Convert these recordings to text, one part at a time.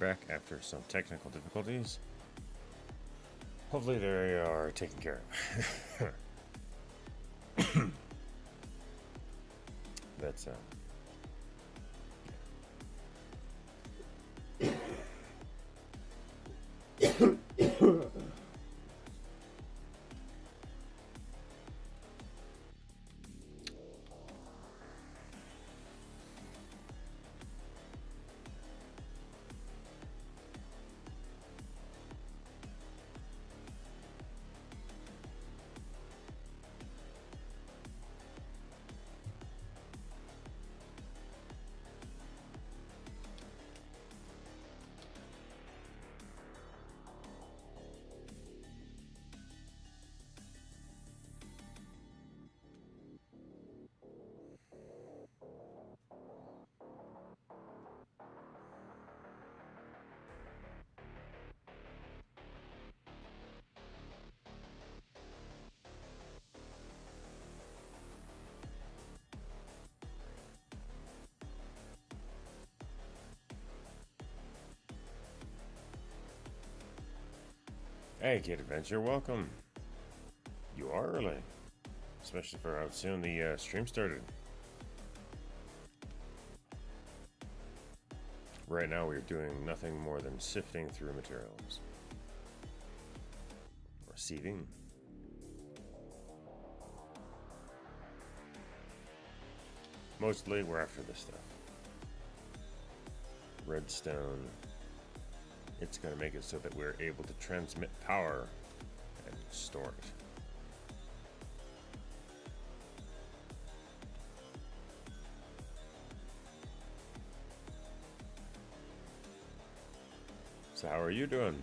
back after some technical difficulties. Hopefully they are taken care of. That's Hey, Kid Adventure, welcome. You are early, especially for how soon the stream started. Right now, we're doing nothing more than sifting through materials, or sieving. Mostly, we're after this stuff. Redstone. It's going to make it so that we're able to transmit power and store it. So how are you doing?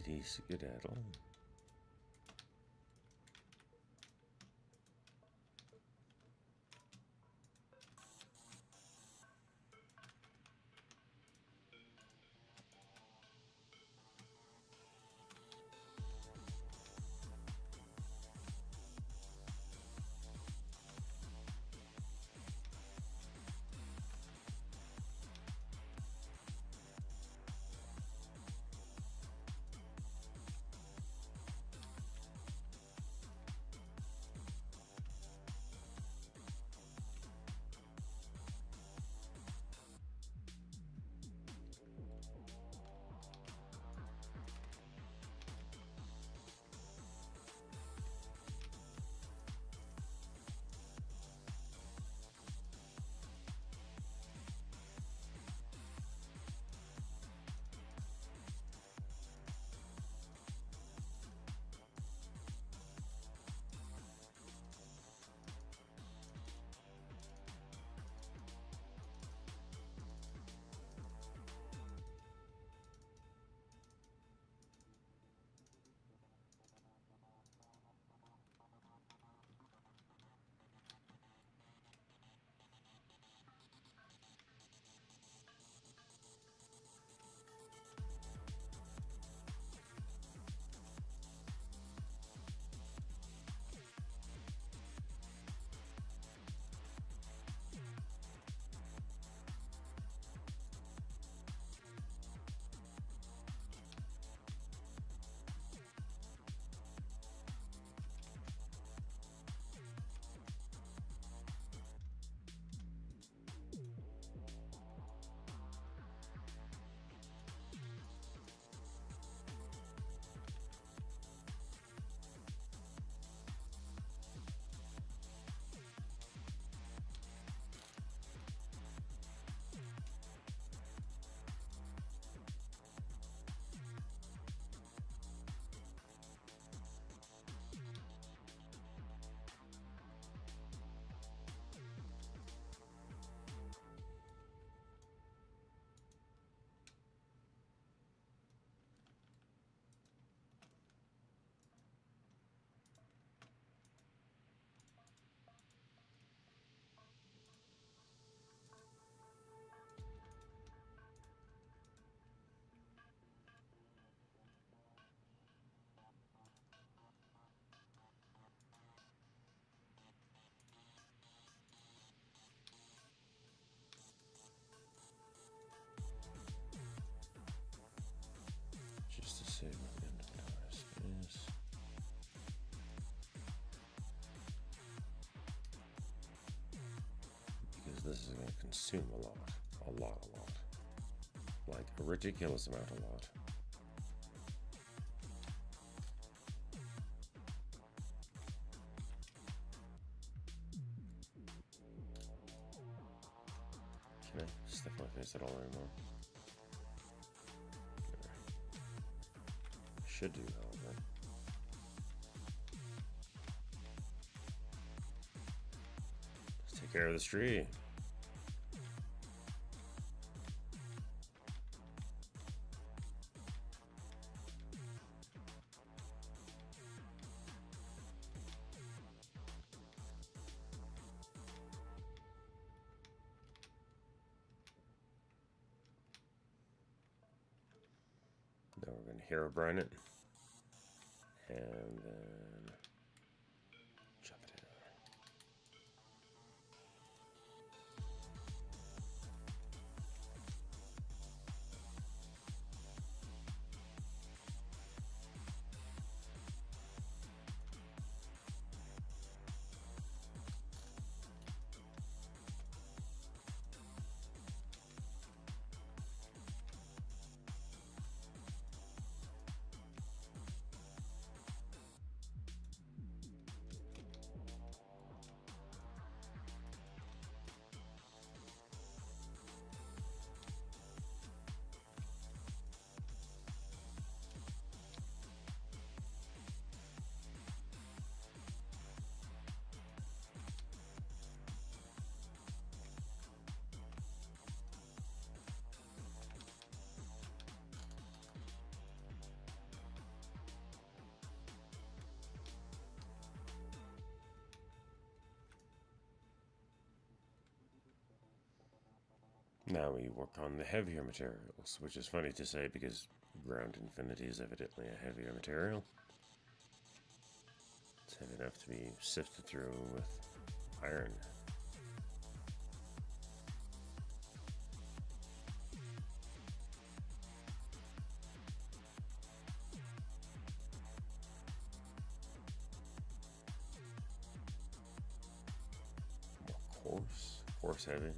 Did he skedaddle? this is going to consume a lot. Like a ridiculous amount of lot. Can I stuff my face at all anymore? Should do that, then. Let's take care of this tree. Now we're going to hero brine it, and then chop it in. Now we work on the heavier materials, which is funny to say because ground infinity is evidently a heavier material. It's heavy enough to be sifted through with iron. More coarse heavy.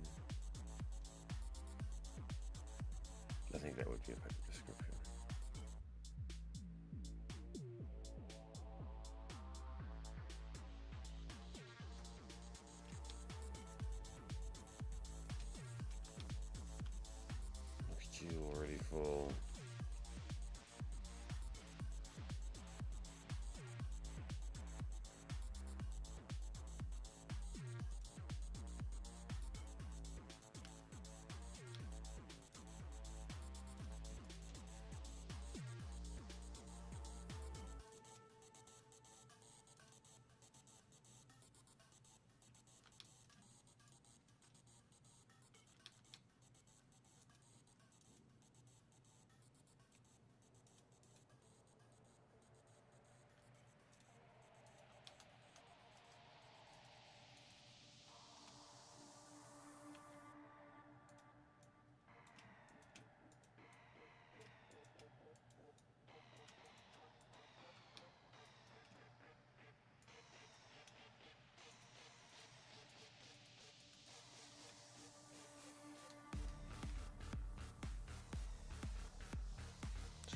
I think that would be a better description. Queue already full.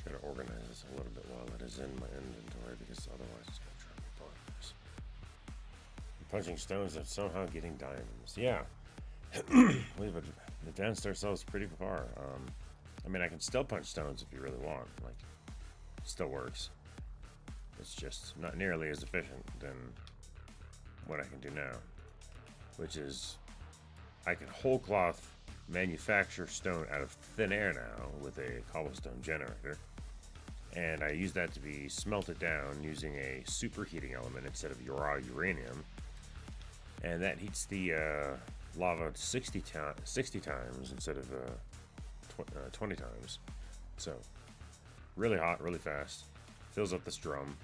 Gotta organize this a little bit while it is in my inventory because otherwise it's gonna drive me bonkers. I'm punching stones and somehow getting diamonds. Yeah. We've advanced ourselves pretty far. I mean, I can still punch stones if you really want. Like, it still works. It's just not nearly as efficient than what I can do now. Which is, I can whole cloth manufacture stone out of thin air now with a cobblestone generator, and I use that to be smelted down using a superheating element instead of raw uranium, and that heats the lava 60 times instead of 20 times. So really hot, really fast, fills up this drum.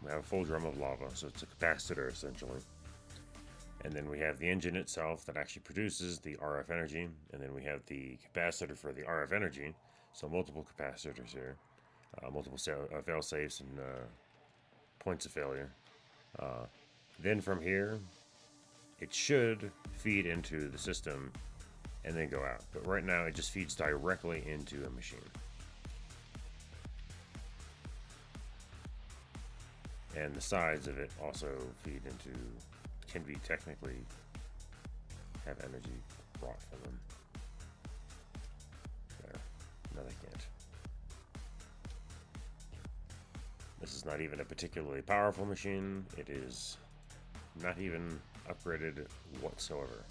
We have a full drum of lava, so it's a capacitor essentially. And then we have the engine itself that actually produces the RF energy. And then we have the capacitor for the RF energy. So multiple capacitors here. Multiple fail safes and points of failure. Then from here, it should feed into the system and then go out. But right now it just feeds directly into a machine. And the sides of it also feed into, can be technically have energy brought from them. There. No, they can't. This is not even a particularly powerful machine. It is not even upgraded whatsoever.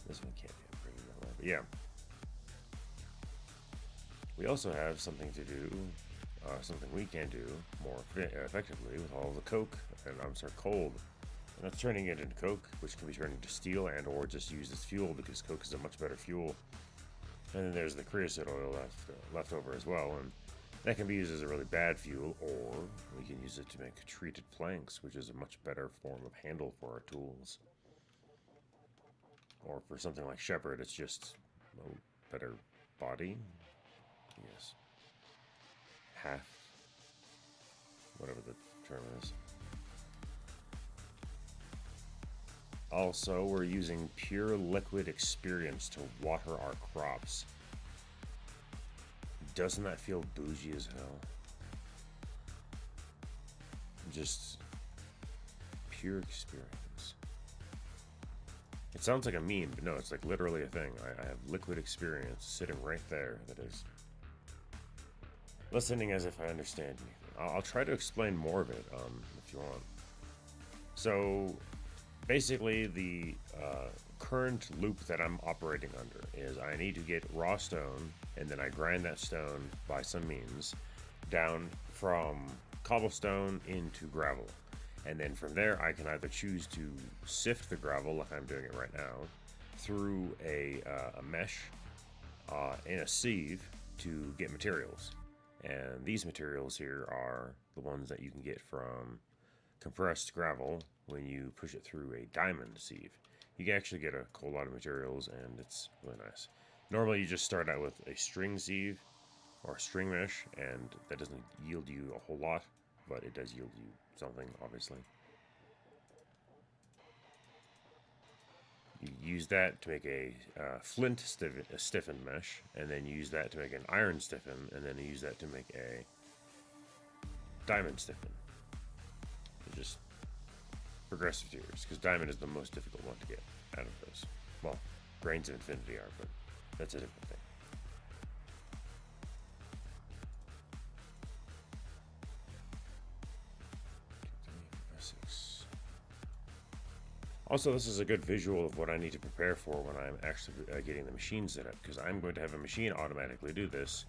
This one can't be upgraded that way, but yeah. We also have something to do, something we can do more effectively with all the coke, and I'm sorry, cold. And that's turning it into coke, which can be turned into steel and or just used as fuel, because coke is a much better fuel. And then there's the creosote oil left over as well, and that can be used as a really bad fuel, or we can use it to make treated planks, which is a much better form of handle for our tools. Or for something like shepherd, it's just a better body. Yes. Half. Whatever the term is. Also, we're using pure liquid experience to water our crops. Doesn't that feel bougie as hell? Just pure experience. It sounds like a meme, but no, it's like literally a thing. I have liquid experience sitting right there that is listening as if I understand anything. I'll try to explain more of it if you want. So basically the current loop that I'm operating under is I need to get raw stone, and then I grind that stone by some means down from cobblestone into gravel. And then from there I can either choose to sift the gravel, like I'm doing it right now, through a mesh in a sieve to get materials. And these materials here are the ones that you can get from compressed gravel when you push it through a diamond sieve. You can actually get a whole lot of materials, and it's really nice. Normally you just start out with a string sieve or string mesh, and that doesn't yield you a whole lot, but it does yield you something, obviously. You use that to make a flint stiffened mesh, and then you use that to make an iron stiffen, and then you use that to make a diamond stiffen. So just progressive tiers, because diamond is the most difficult one to get out of those. Well, grains of infinity are, but that's a different thing. Also, this is a good visual of what I need to prepare for when I'm actually getting the machine set up, because I'm going to have a machine automatically do this,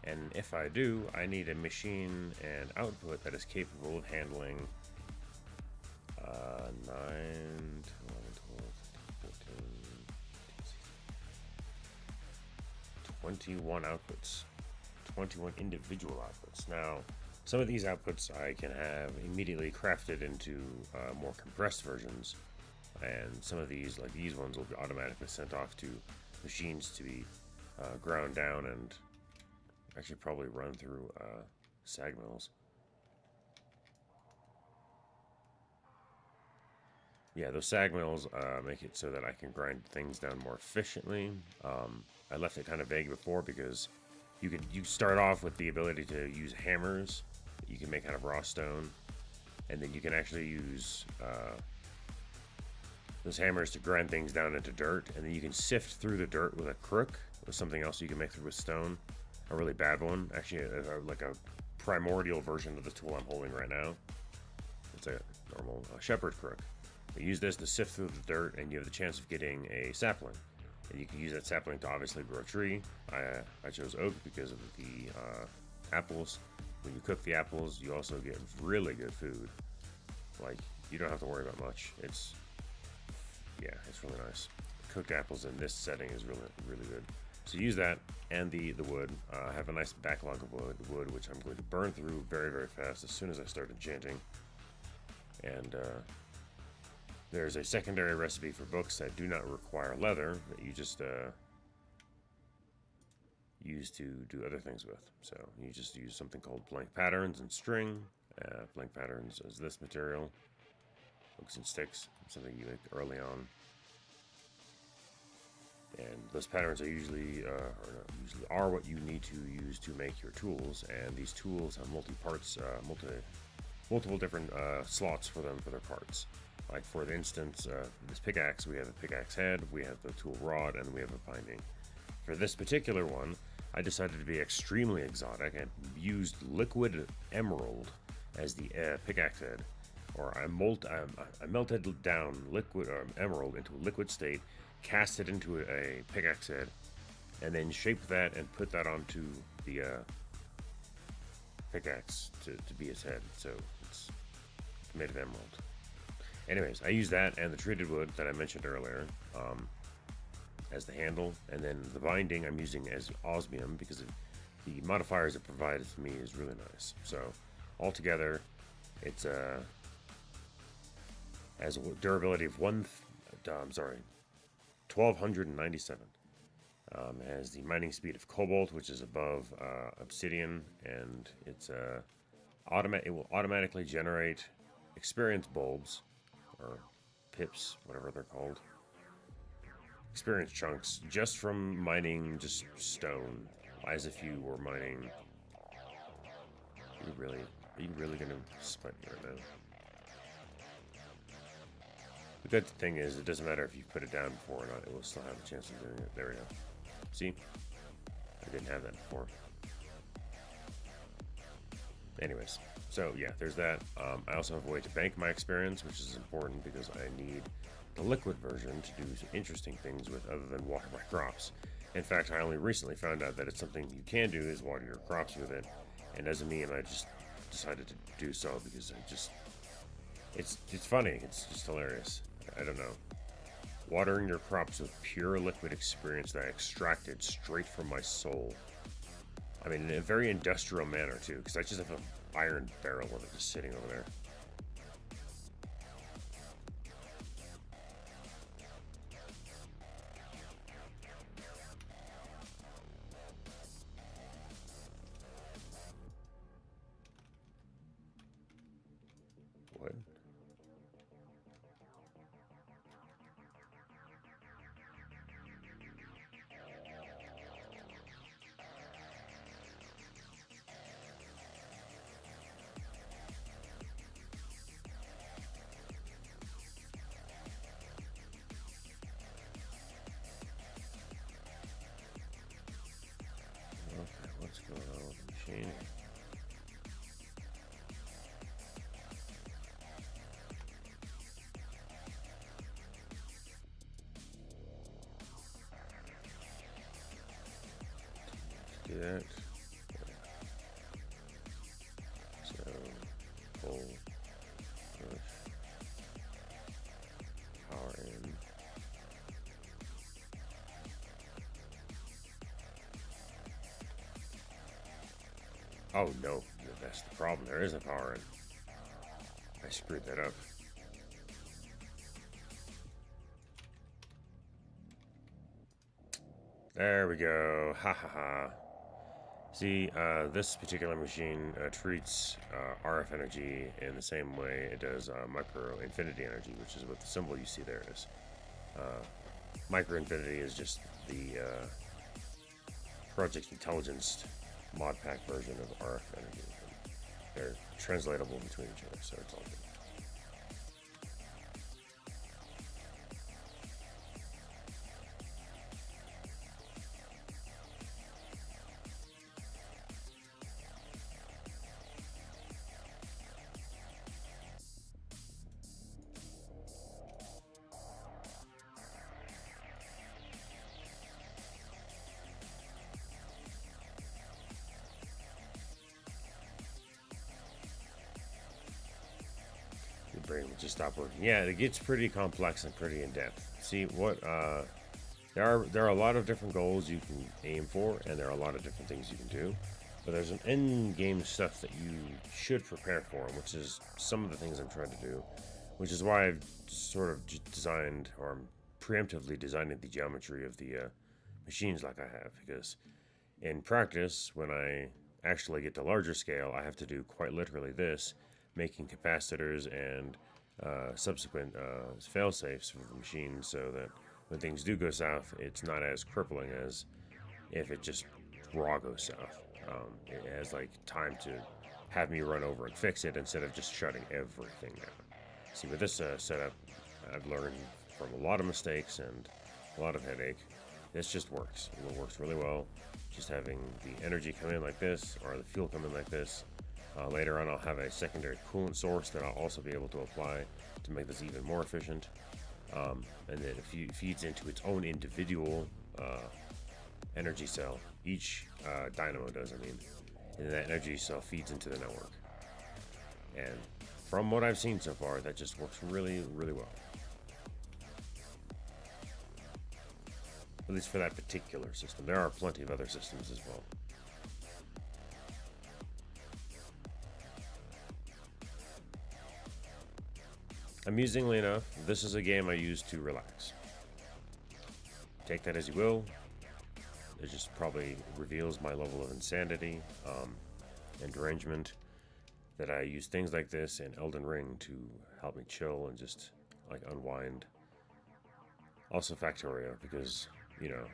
and if I do, I need a machine and output that is capable of handling 9, 11, 12, 14, 21 outputs. 21 individual outputs. Now, some of these outputs I can have immediately crafted into more compressed versions, and some of these, like these ones, will be automatically sent off to machines to be ground down and actually probably run through sag mills. Yeah, those sag mills make it so that I can grind things down more efficiently. I left it kind of vague before because you start off with the ability to use hammers that you can make out of raw stone, and then you can actually use those hammers to grind things down into dirt, and then you can sift through the dirt with a crook or something else you can make through with stone. A really bad one, actually, like a primordial version of the tool I'm holding right now. It's a normal shepherd crook. You use this to sift through the dirt, and you have the chance of getting a sapling. And you can use that sapling to obviously grow a tree. I chose oak because of the apples. When you cook the apples, you also get really good food. Like, you don't have to worry about much. It's really nice. Cooked apples in this setting is really, really good. So use that and the wood. I have a nice backlog of wood, which I'm going to burn through very, very fast as soon as I start enchanting. And there's a secondary recipe for books that do not require leather, that you just use to do other things with. So you just use something called blank patterns and string. Blank patterns is this material. hooks and sticks, something you make early on. And those patterns are usually, or not usually, are what you need to use to make your tools. And these tools have multi-parts, multiple different slots for them for their parts. Like for instance, this pickaxe, we have a pickaxe head, we have the tool rod, and we have a binding. For this particular one, I decided to be extremely exotic and used liquid emerald as the pickaxe head. Or I melted down liquid emerald into a liquid state, cast it into a pickaxe head, and then shaped that and put that onto the pickaxe to be its head. So it's made of emerald. Anyways, I use that and the treated wood that I mentioned earlier as the handle, and then the binding I'm using as osmium because the modifiers it provides to me is really nice. So altogether, it's has a durability of 1297. Has the mining speed of cobalt, which is above obsidian, and it's it will automatically generate experience bulbs, or pips, whatever they're called, experience chunks, just from mining just stone, as if you were mining. Are you really gonna spite me right now? The good thing is, it doesn't matter if you put it down before or not, it will still have a chance of doing it. There we go. See? I didn't have that before. Anyways, so yeah, there's that. I also have a way to bank my experience, which is important because I need the liquid version to do interesting things with other than water my crops. In fact, I only recently found out that it's something you can do is water your crops with it, and as a meme, I just decided to do so because it's funny. It's just hilarious. I don't know. Watering your crops with pure liquid experience that I extracted straight from my soul. I mean, in a very industrial manner, too, because I just have an iron barrel of it just sitting over there. What? Okay, what's going on with the machine? Do that. So, pull, push, power in. Oh no, that's the problem. There is a power in. I screwed that up. There we go. Ha ha ha. See, this particular machine treats RF energy in the same way it does micro infinity energy, which is what the symbol you see there is. Micro infinity is just the Project Intelligence mod pack version of RF energy. They're translatable between each other, so it's all good. The brain would just stop working. Yeah, it gets pretty complex and pretty in depth. See what there are a lot of different goals you can aim for, and there are a lot of different things you can do. But there's an end game stuff that you should prepare for, which is some of the things I'm trying to do, which is why I've sort of designed, or I'm preemptively designing the geometry of the machines like I have, because in practice, when I actually get to larger scale, I have to do quite literally this, making capacitors and subsequent fail safes for the machine, so that when things do go south, it's not as crippling as if it just raw goes south. It has like time to have me run over and fix it instead of just shutting everything down. See, with this setup, I've learned from a lot of mistakes and a lot of headache. This just works. It works really well. Just having the energy come in like this, or the fuel come in like this. Later on, I'll have a secondary coolant source that I'll also be able to apply to make this even more efficient. And then it feeds into its own individual energy cell. Each dynamo does, I mean. And that energy cell feeds into the network. And from what I've seen so far, that just works really, really well. At least for that particular system. There are plenty of other systems as well. Amusingly enough, this is a game I use to relax. Take that as you will. It just probably reveals my level of insanity and derangement, that I use things like this and Elden Ring to help me chill and just like unwind. Also Factorio, because, you know,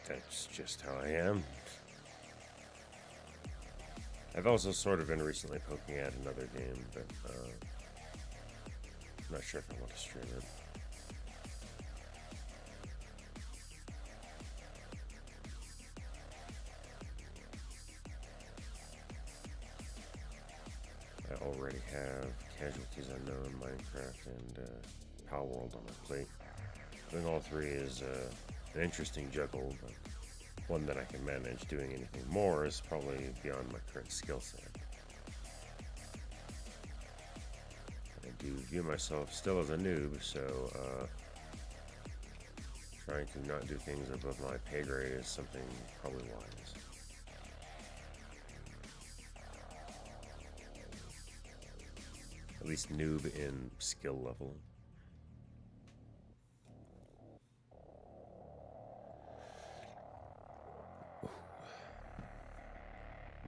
that's just how I am. I've also sort of been recently poking at another game, but I'm not sure if I want to stream it. I already have Casualties Unknown, Minecraft, and Power World on my plate. Doing all three is an interesting juggle, but one that I can manage. Doing anything more is probably beyond my current skill set. I do view myself still as a noob, so trying to not do things above my pay grade is something probably wise. At least noob in skill level.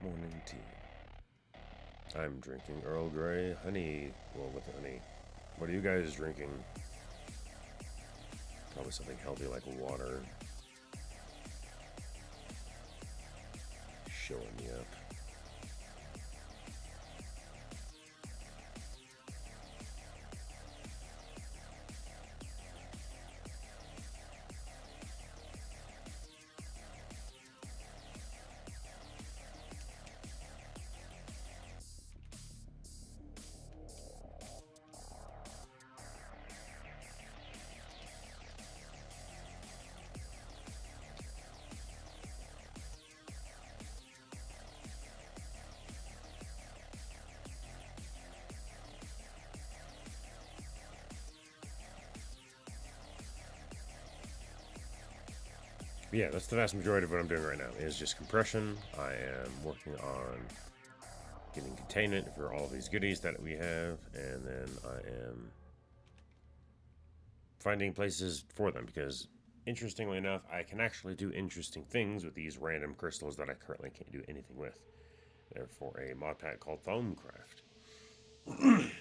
Morning tea. I'm drinking Earl Grey honey. Well, with honey. What are you guys drinking? Probably something healthy like water. Showing me up. Yeah, that's the vast majority of what I'm doing right now, is just compression. I am working on getting containment for all these goodies that we have, and then I am finding places for them, because interestingly enough, I can actually do interesting things with these random crystals that I currently can't do anything with. They're for a mod pack called Thonecraft.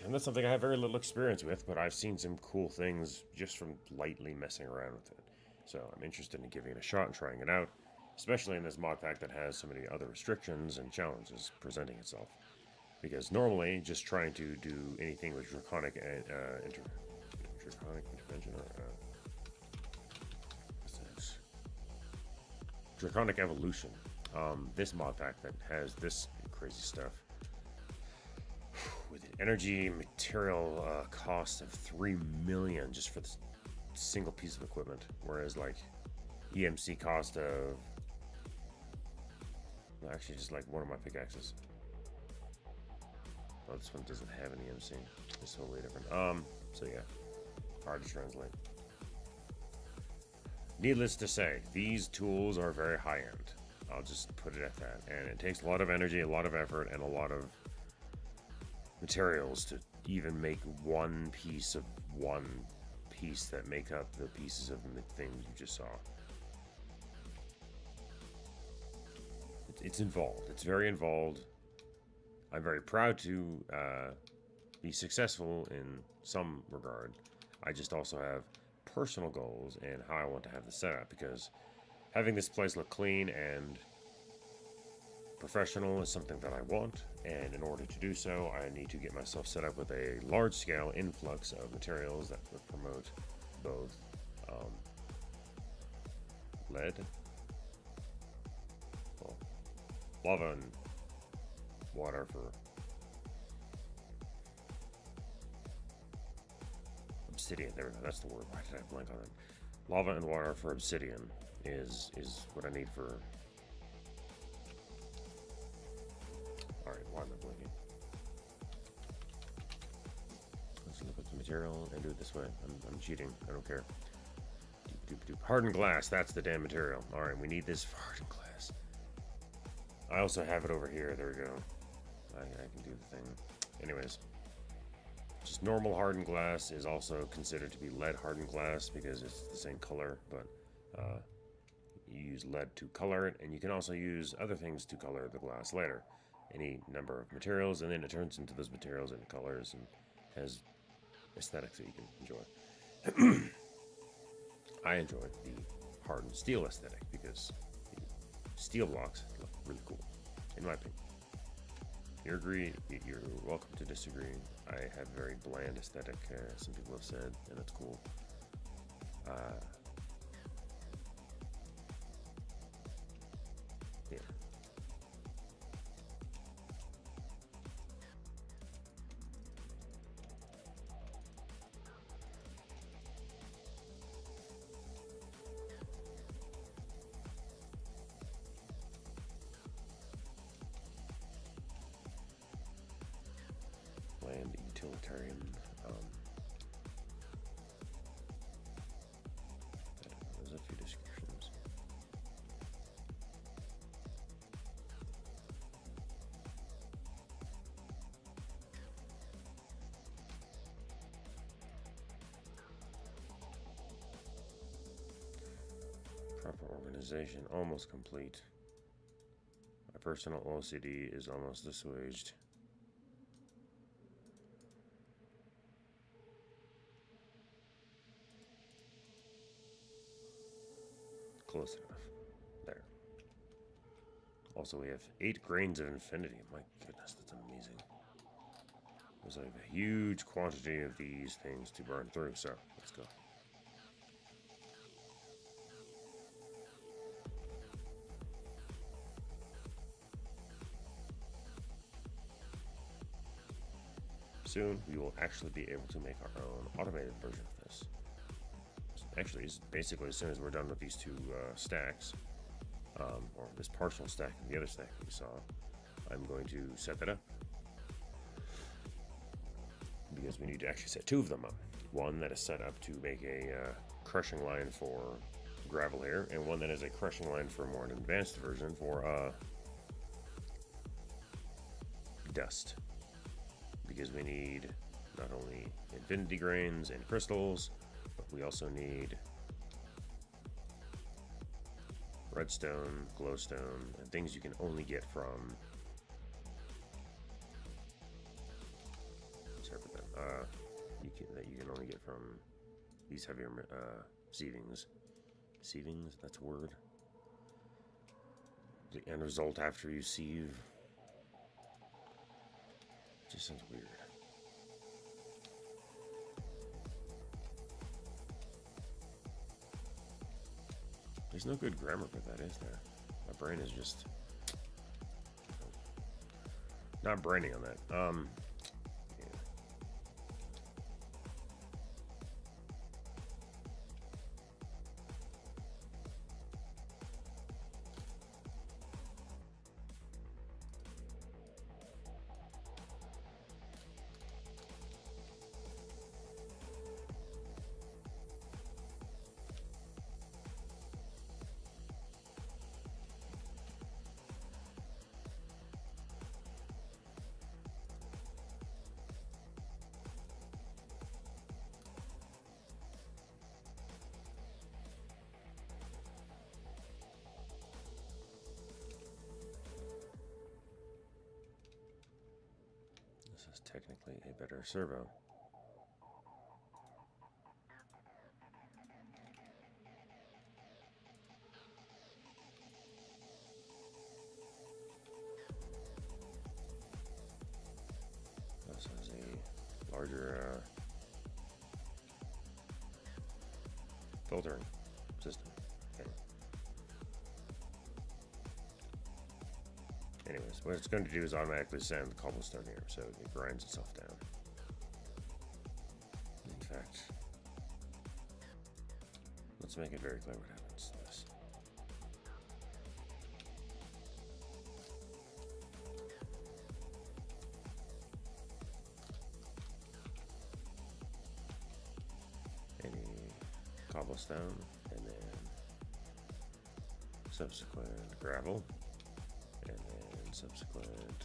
And that's something I have very little experience with, but I've seen some cool things just from lightly messing around with it. So I'm interested in giving it a shot and trying it out, especially in this mod pack that has so many other restrictions and challenges presenting itself. Because normally, just trying to do anything with Draconic Intervention, or what's this? Draconic Evolution. This mod pack that has this crazy stuff, with an energy material cost of 3 million just for this single piece of equipment, whereas like EMC cost of, well, actually just like one of my pickaxes. Oh, this one doesn't have an EMC. It's totally different. So yeah, hard to translate. Needless to say, these tools are very high end. I'll just put it at that. And it takes a lot of energy, a lot of effort, and a lot of materials to even make one piece of one piece that make up the pieces of the thing you just saw. It's involved. It's very involved. I'm very proud to be successful in some regard. I just also have personal goals and how I want to have this set up, because having this place look clean and professional is something that I want, and in order to do so, I need to get myself set up with a large-scale influx of materials that would promote both lead, well, lava and water for obsidian. There we go. That's the word. Why did I blank on it? Lava and water for obsidian is what I need for. All right. Why am I blinking? Let's look at the material and do it this way. I'm cheating. I don't care. Hardened glass. That's the damn material. All right. We need this for hardened glass. I also have it over here. There we go. I can do the thing. Anyways. Just normal hardened glass is also considered to be lead hardened glass because it's the same color, but you use lead to color it, and you can also use other things to color the glass later. Any number of materials, and then it turns into those materials into colors and has aesthetics that you can enjoy. I enjoy the hardened steel aesthetic because the steel blocks look really cool, in my opinion. You agree, you're welcome to disagree. I have very bland aesthetic, some people have said, and that's cool. Yeah. Bland utilitarian. There's a few descriptions. Proper organization, almost complete. My personal OCD is almost assuaged. Close enough. There. Also, we have 8 grains of infinity. My goodness, that's amazing. There's like a huge quantity of these things to burn through, so let's go. Soon, we will actually be able to make our own automated version of this. Actually, it's basically as soon as we're done with these 2 stacks, or this partial stack and the other stack that we saw, I'm going to set that up. Because we need to actually set 2 of them up. One that is set up to make a crushing line for gravel here, and one that is a crushing line for a more advanced version for dust. Because we need not only infinity grains and crystals, but we also need redstone, glowstone, and things you can only get from that you can only get from these heavier sievings. Sievings, that's a word. The end result after you sieve just sounds weird. There's no good grammar for that, is there? My brain is just not braining on that. Yeah. technically a better servo. Also has a larger filtering system. Okay. Anyways, what it's going to do is automatically send the cobblestone here, so it grinds itself down. In fact, let's make it very clear what happens to this. Any cobblestone, and then subsequent gravel, and then subsequent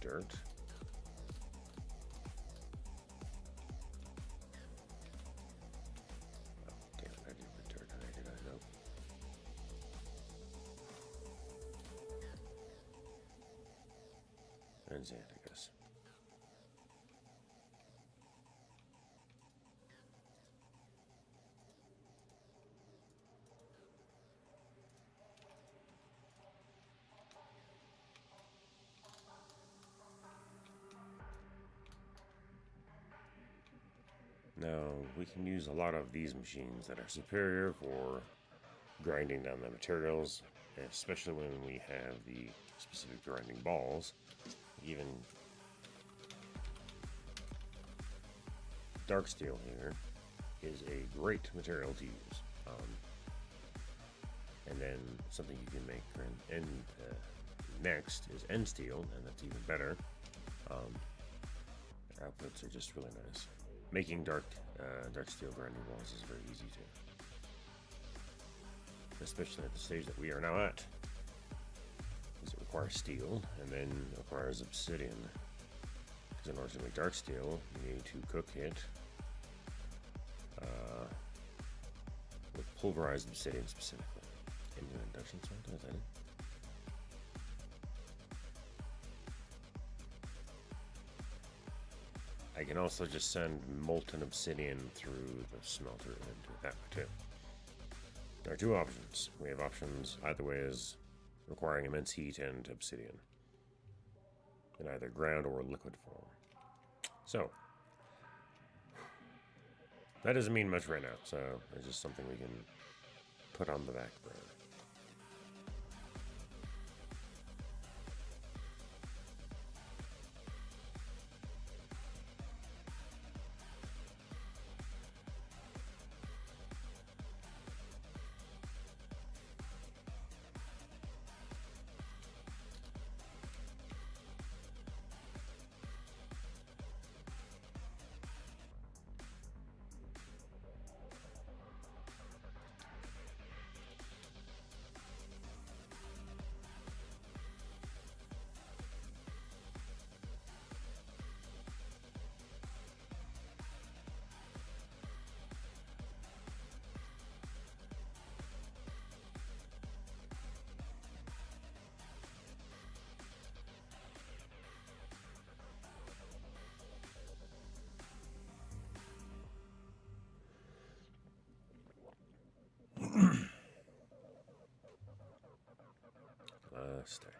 dirt. Oh, damn it, I didn't put dirt in there, did I? Nope. And sand, I guess. Now, we can use a lot of these machines that are superior for grinding down the materials, especially when we have the specific grinding balls. Even dark steel here is a great material to use. And then something you can make next is end steel, and that's even better. Their outputs are just really nice. Making dark steel grinding balls is very easy too, especially at the stage that we are now at, because it requires steel and then requires obsidian. Because in order to make dark steel, you need to cook it with pulverized obsidian specifically. Into an induction smelter, is that it? I can also just send molten obsidian through the smelter and do it that way too. There are two options. We have options either way is requiring immense heat and obsidian in either ground or liquid form. So that doesn't mean much right now, so it's just something we can put on the back burner. Stack.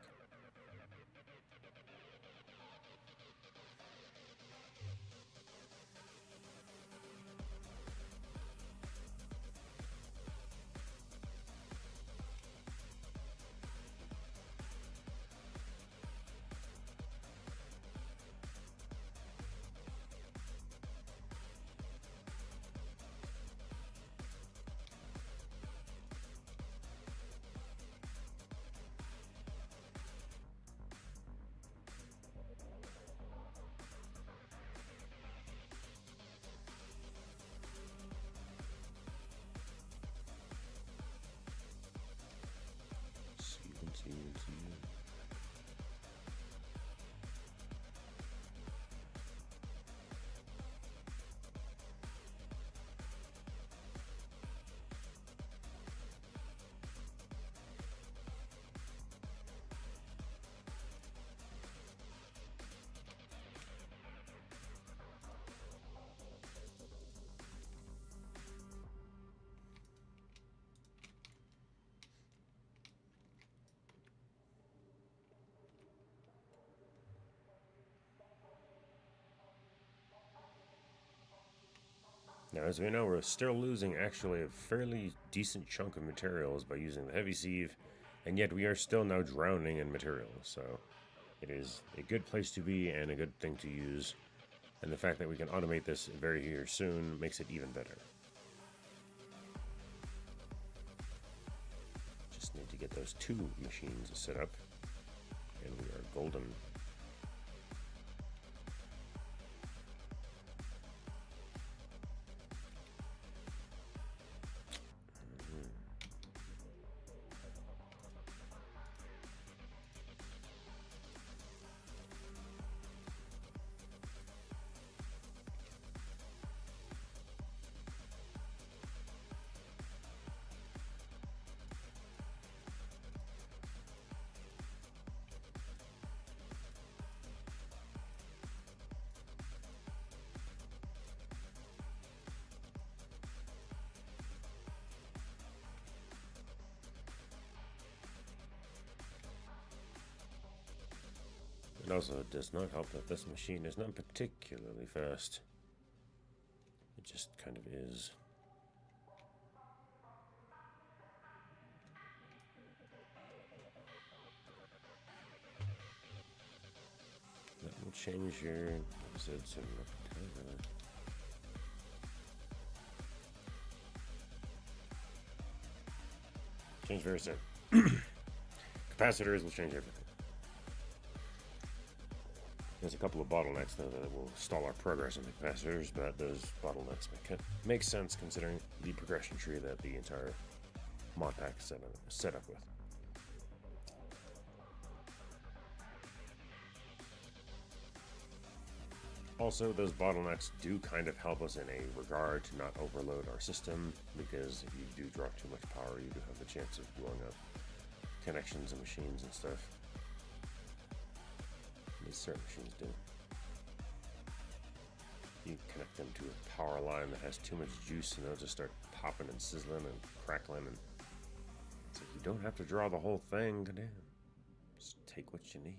Now, as we know, we're still losing actually a fairly decent chunk of materials by using the heavy sieve, and yet we are still now drowning in materials, so it is a good place to be and a good thing to use, and the fact that we can automate this very here soon makes it even better. Just need to get those 2 machines set up, and we are golden. It also does not help that this machine is not particularly fast. It just kind of is. That will change your episodes soon. Change very soon. Capacitors will change everything. There's a couple of bottlenecks, though, that will stall our progress in the capacitors, but those bottlenecks make sense considering the progression tree that the entire mod pack is set up with. Also, those bottlenecks do kind of help us in a regard to not overload our system, because if you do draw too much power, you do have the chance of blowing up connections and machines and stuff. Certain machines do. You connect them to a power line that has too much juice and they'll just start popping and sizzling and crackling, and it's like you don't have to draw the whole thing, goddamn. Just take what you need.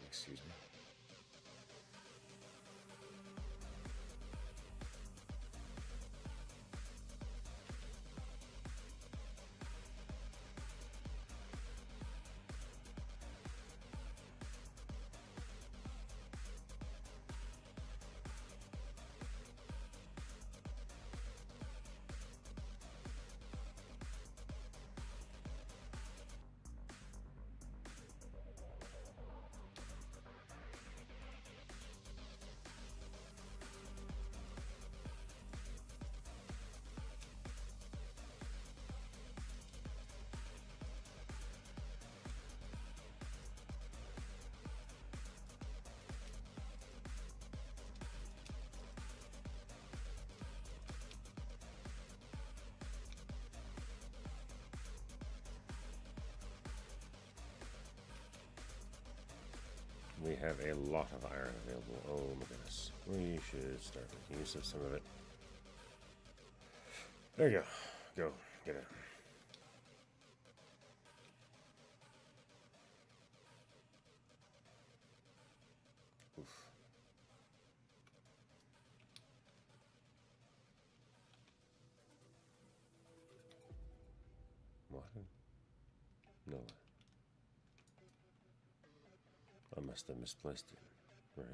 Excuse me. We have a lot of iron available. Oh my goodness. We should start making use of some of it. There you go. Go. Get it. Oof. What? No. I must have misplaced it, right?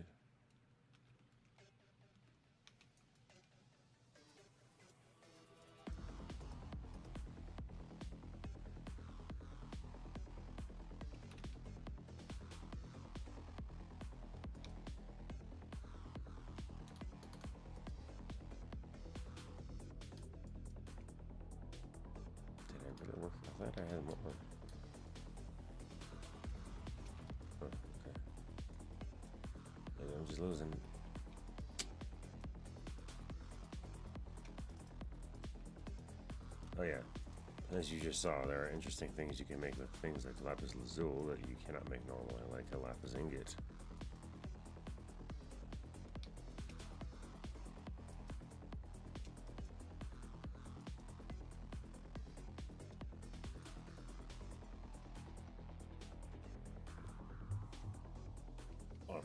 Did I really work? I thought I had more. I'm just losing. Oh yeah, as you just saw, there are interesting things you can make with things like lapis lazuli that you cannot make normally, like a lapis ingot.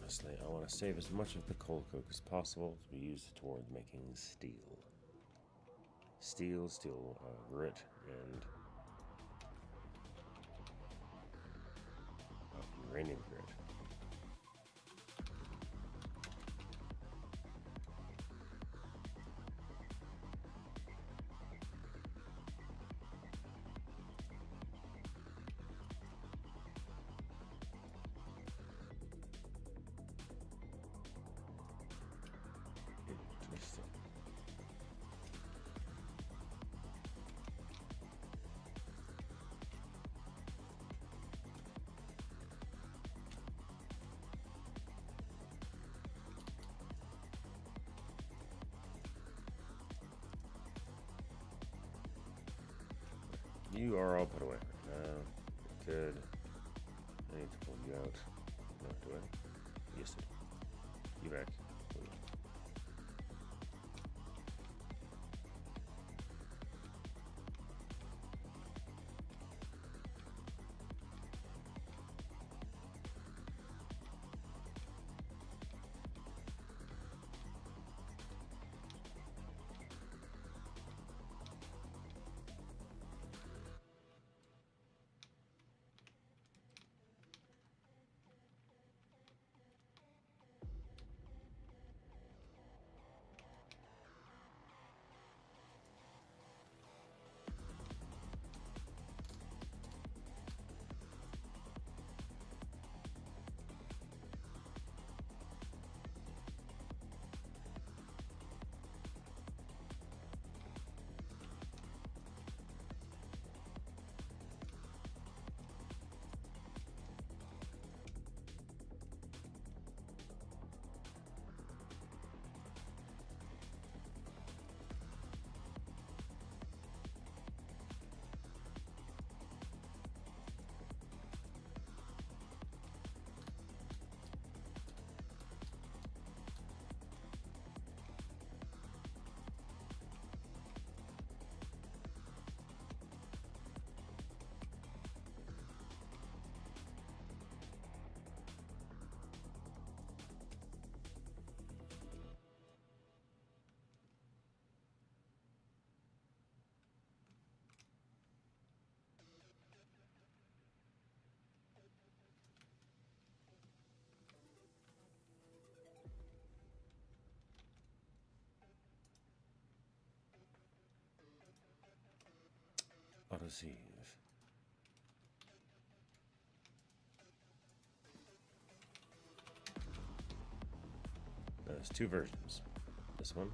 honestly, I want to save as much of the coal coke as possible to be used towards making steel. Steel, grit, and uranium grit. Interesting. You are all put away. Good. I need to pull you out. No, do I? Yes, I do. You back. Autosave. There's two versions. This one.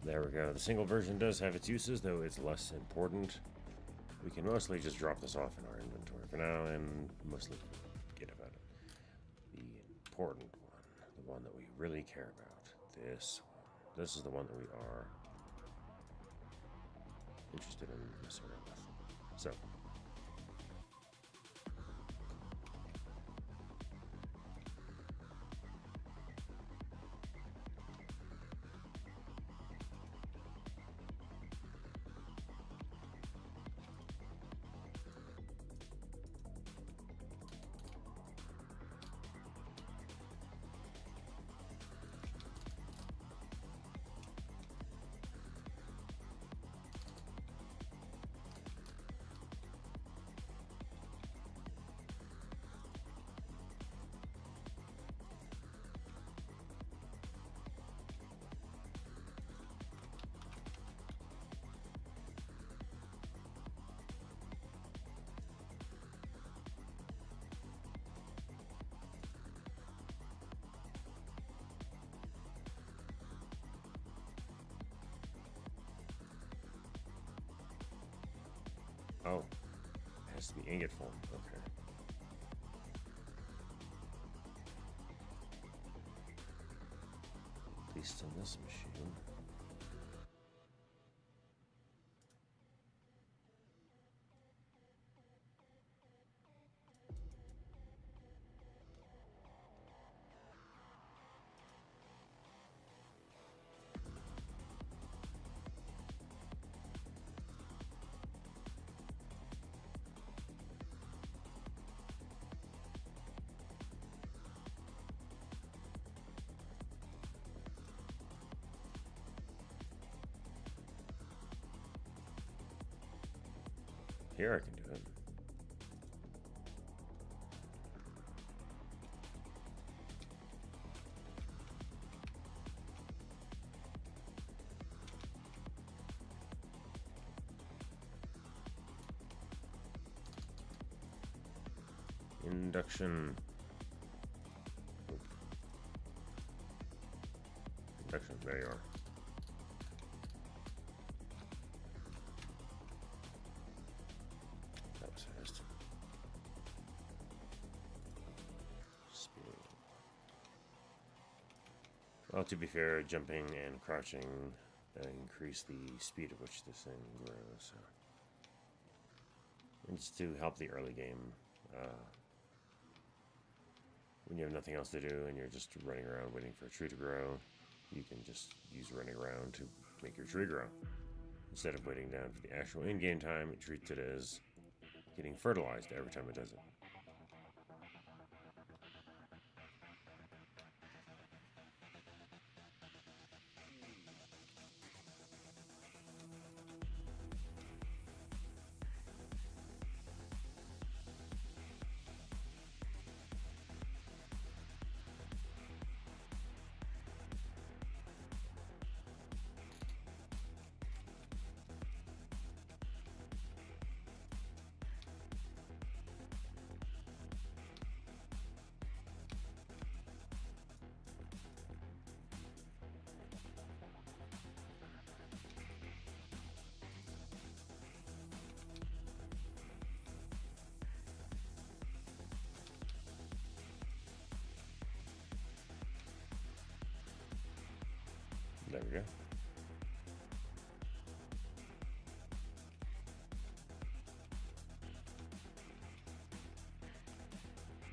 There we go. The single version does have its uses, though it's less important. We can mostly just drop this off in our inventory for now and mostly forget about it. The important one, the one that we really care about, this one. This is the one that we are interested in messing around with. So, Oh, it has to be ingot form. Okay. At least on this machine. Here I can do it. Induction. Induction, there you are. That was fast. Speed. Well, to be fair, jumping and crouching increase the speed at which this thing grows. So. And just to help the early game. When you have nothing else to do and you're just running around waiting for a tree to grow, you can just use running around to make your tree grow. Instead of waiting down for the actual in-game time, it treats it as getting fertilized every time it does it. There we go.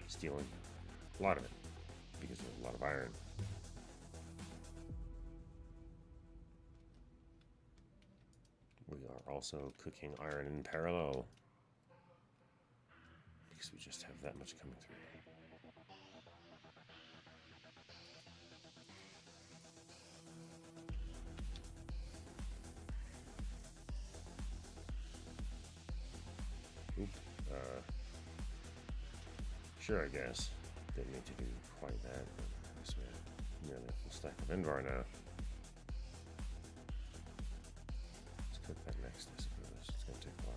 Stealing a lot of it because there's a lot of iron. We are also cooking iron in parallel because we just have that much coming through. Sure, I guess. Didn't need to do quite that, but I guess we have nearly a full stack of Invar now. Let's cook that next, I suppose. It's going to take a while.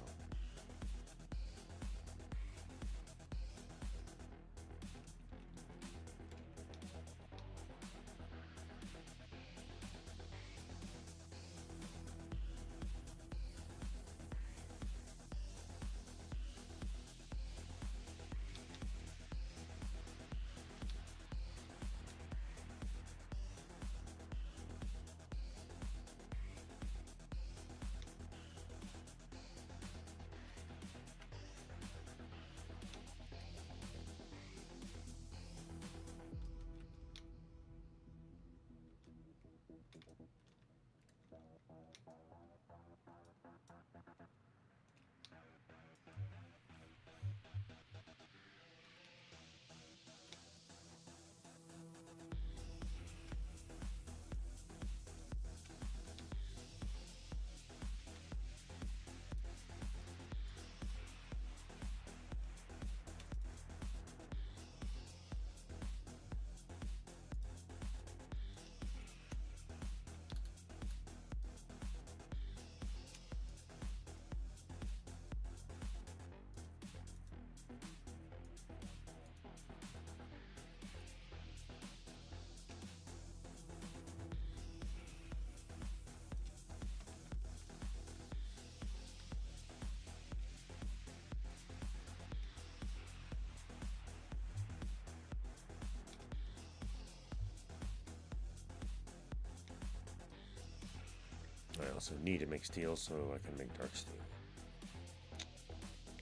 also need to make steel so I can make dark steel.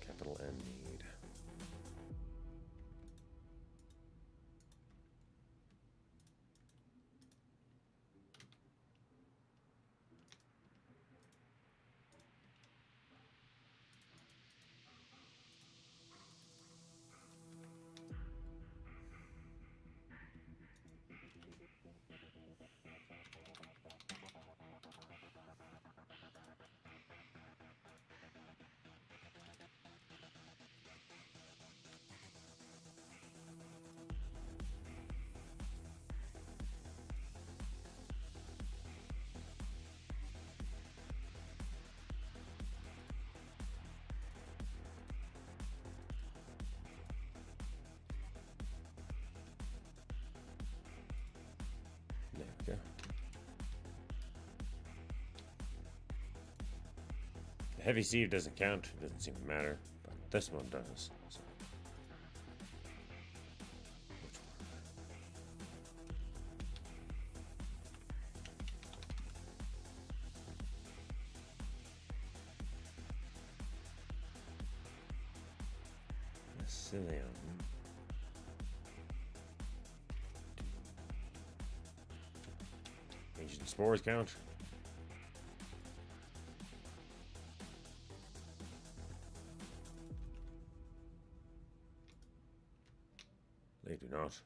Capital N need. There we go. The heavy sieve doesn't count. It doesn't seem to matter, but this one does. So. Psyllium. Ancient spores count. They do not.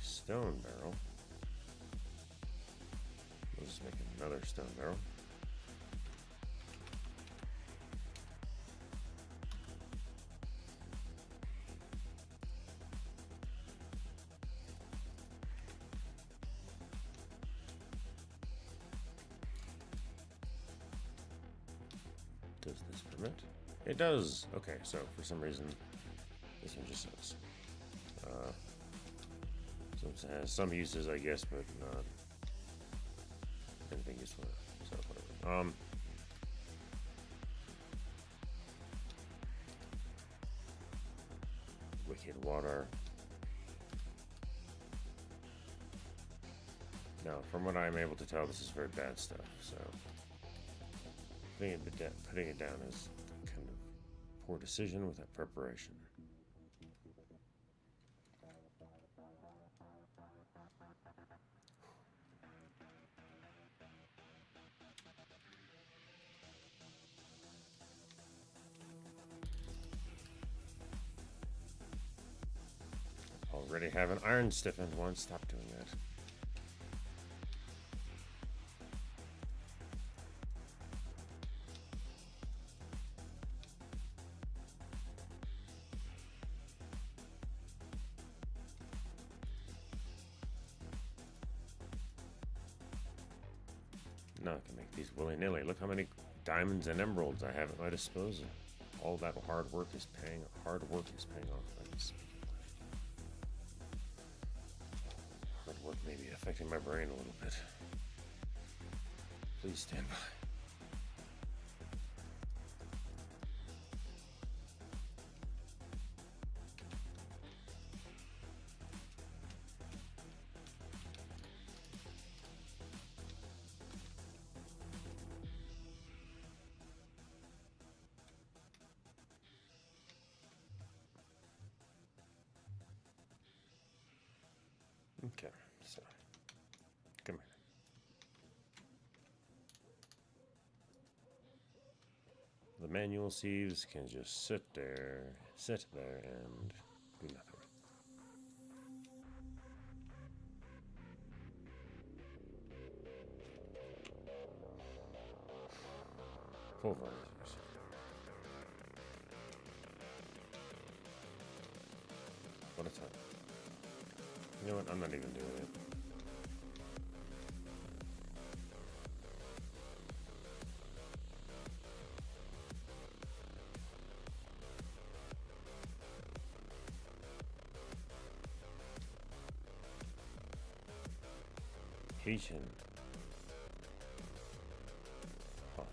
Stone barrel. We'll just make another stone barrel. Does this permit? It does. Okay, so for some reason, this one just says. So it has some uses, I guess, but not anything useful. So whatever. Wicked water. Now, from what I'm able to tell, this is very bad stuff. So putting it down is kind of poor decision without preparation. Already have an iron stiffened one. Stop doing that. No, I can make these willy-nilly. Look how many diamonds and emeralds I have at my disposal. All that hard work is paying off. Hard work may be affecting my brain a little bit. Please stand by. Okay, so come here. The manual sieves can just sit there and do nothing. Pulverizers. What a time. You know what? I'm not even doing it. Haitian. Huh.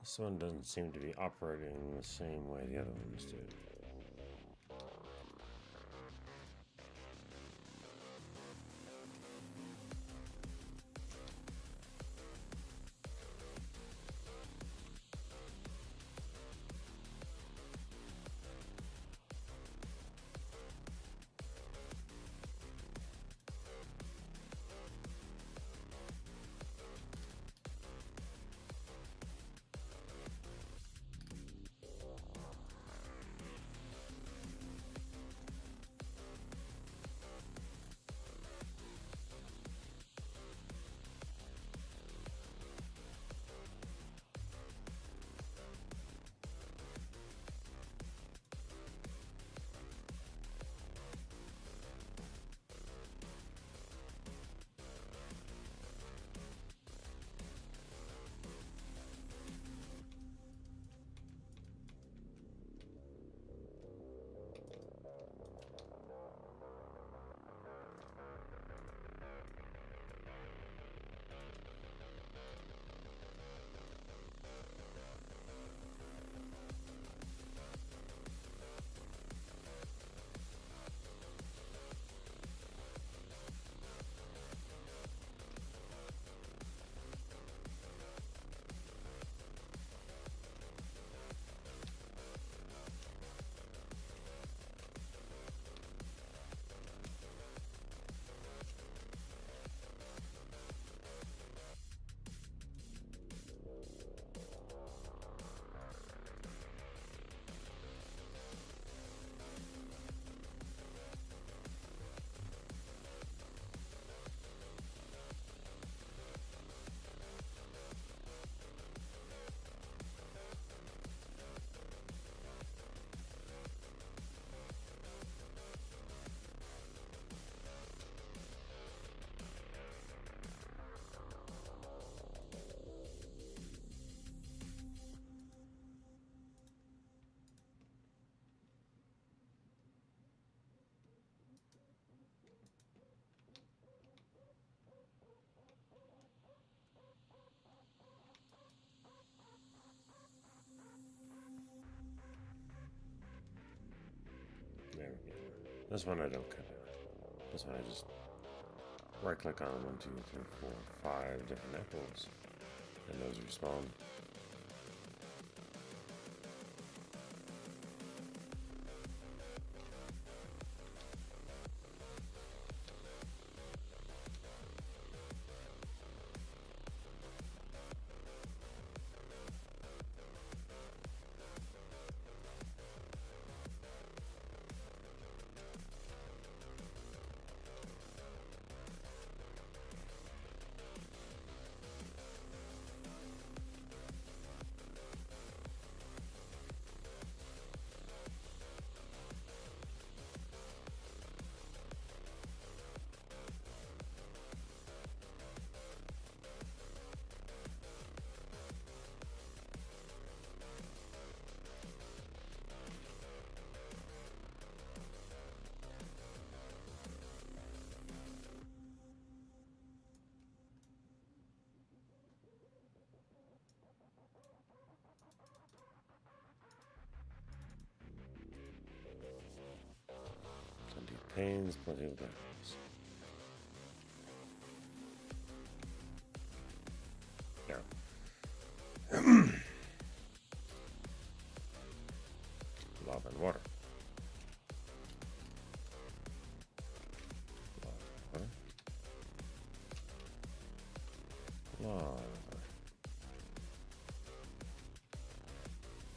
This one doesn't seem to be operating the same way the other ones do. There we go. This one I don't cut out. This one I just right click on 1, 2, 3, 4, 5 different echoes, and those respond. Plenty of pains, plenty of gains. Yeah. Lava and water. Lava. Lava.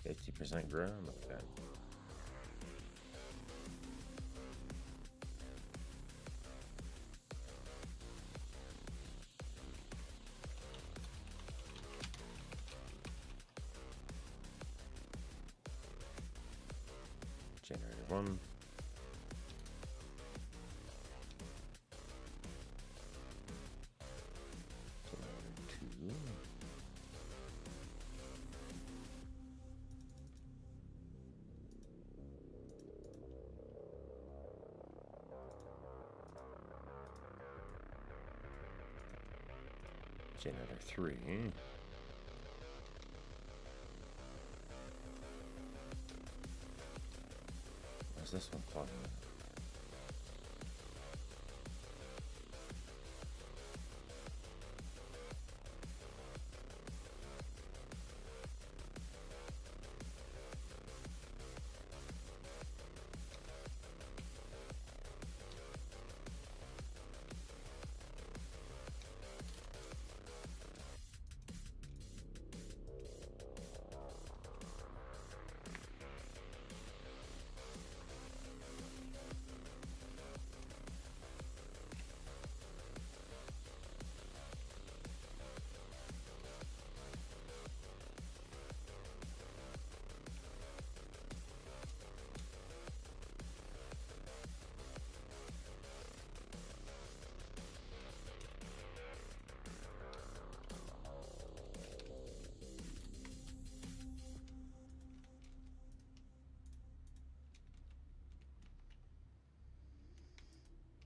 50% ground, look at that. Generator 1. Generator 2. Generator 3. this one talking about?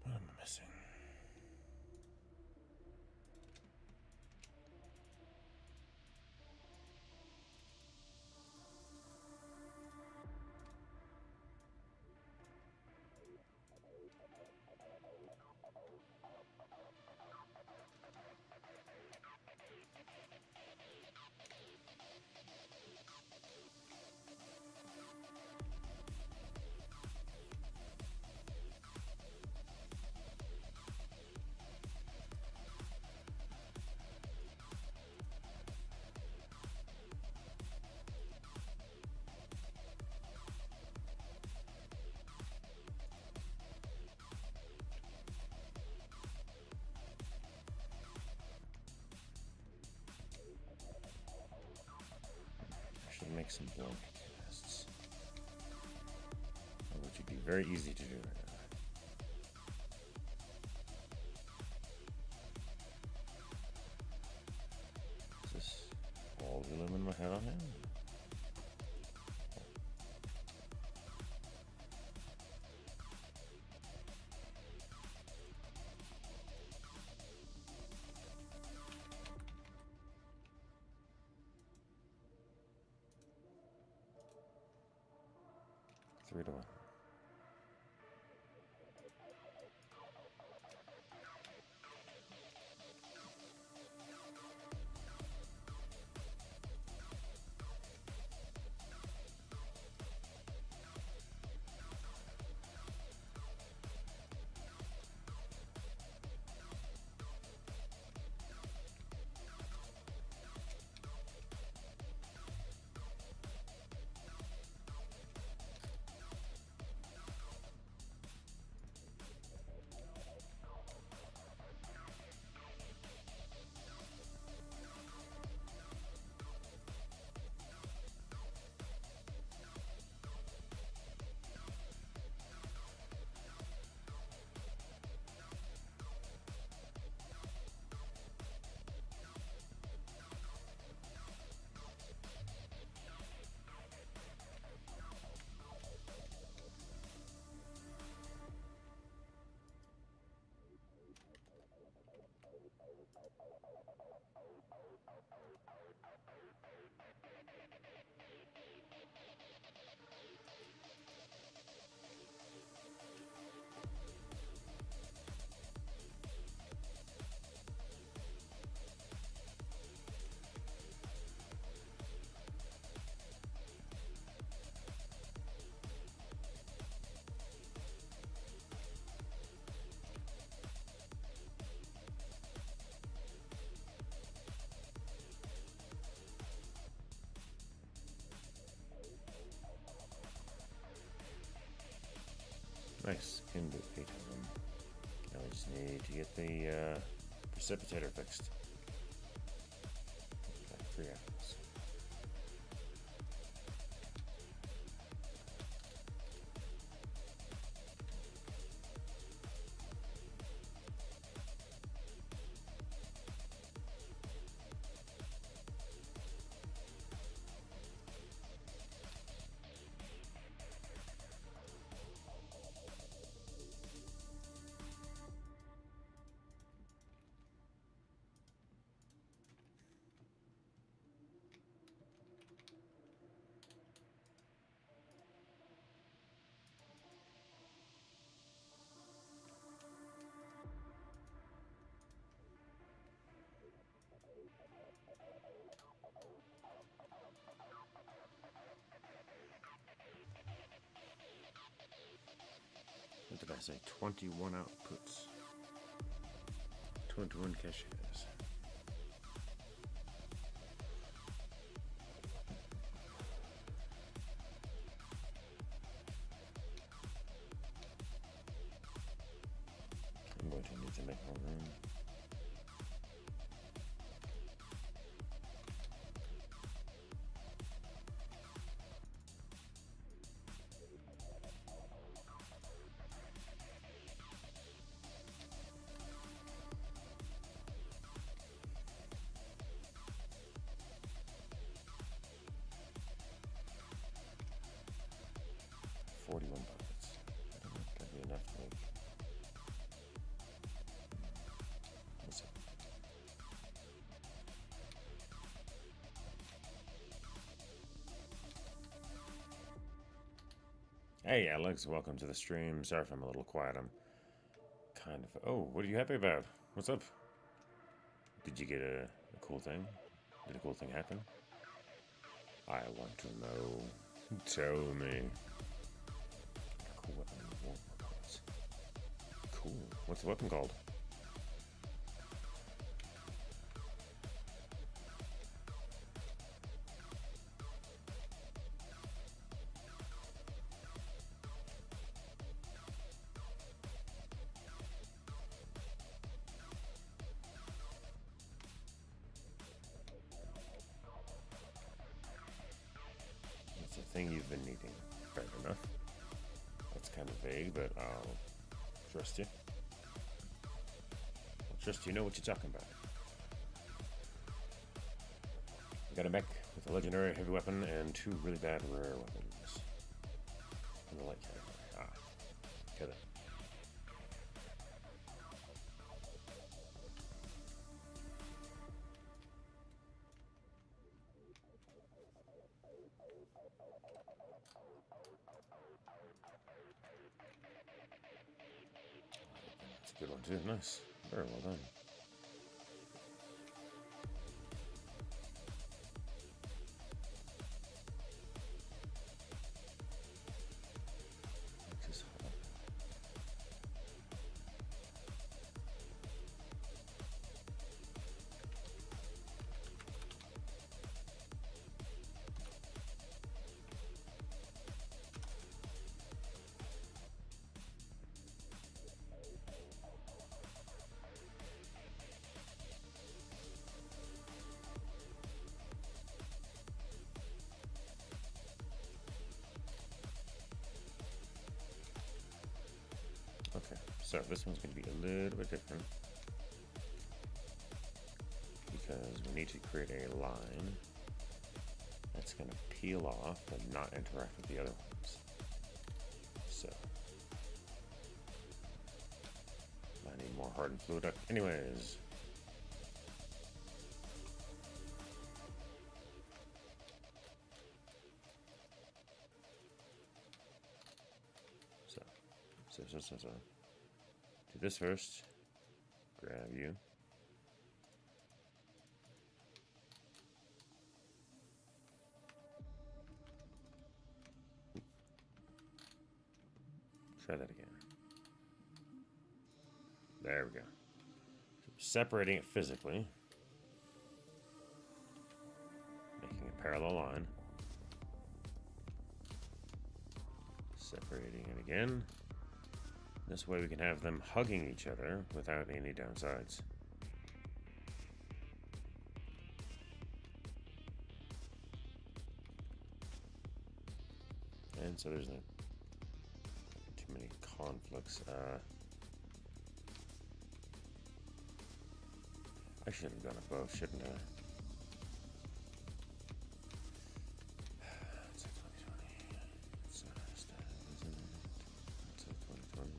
What am I missing? Make some blank casts. Which would be very easy to do right now. Is this all the limit in my head on him? Three to one. Nice. Can do 8 of them. Now we just need to get the precipitator fixed. Got 3 apples. I say 21 outputs. 21 caches. I'm going to need to make more room. $41. I don't know if that'd be enough to make. We'll see. Hey Alex, welcome to the stream. Sorry if I'm a little quiet. I'm kind of. Oh, what are you happy about? What's up? Did you get a cool thing? Did a cool thing happen? I want to know. Tell me. Cool weapon. Cool. What's the weapon called? It's a thing you've been needing. Fair enough. That's kind of vague, but I'll trust you. I'll trust you know what you're talking about. We got a mech with a legendary heavy weapon and 2 really bad rare weapons. In the light category. Get it. That's a good one too. Nice. Very well done. Just hold on. Okay, so this one's going to be a little bit different because we need to create a line that's going to peel off but not interact with the other ones. So I need more hardened fluid up. Anyways, so do this first. Grab you. Try that again. There we go. So separating it physically. Making a parallel line. Separating it again. This way we can have them hugging each other without any downsides. And so there's no too many conflicts. I should have done it both, shouldn't I? It's a 2020. It's a It's a 2020.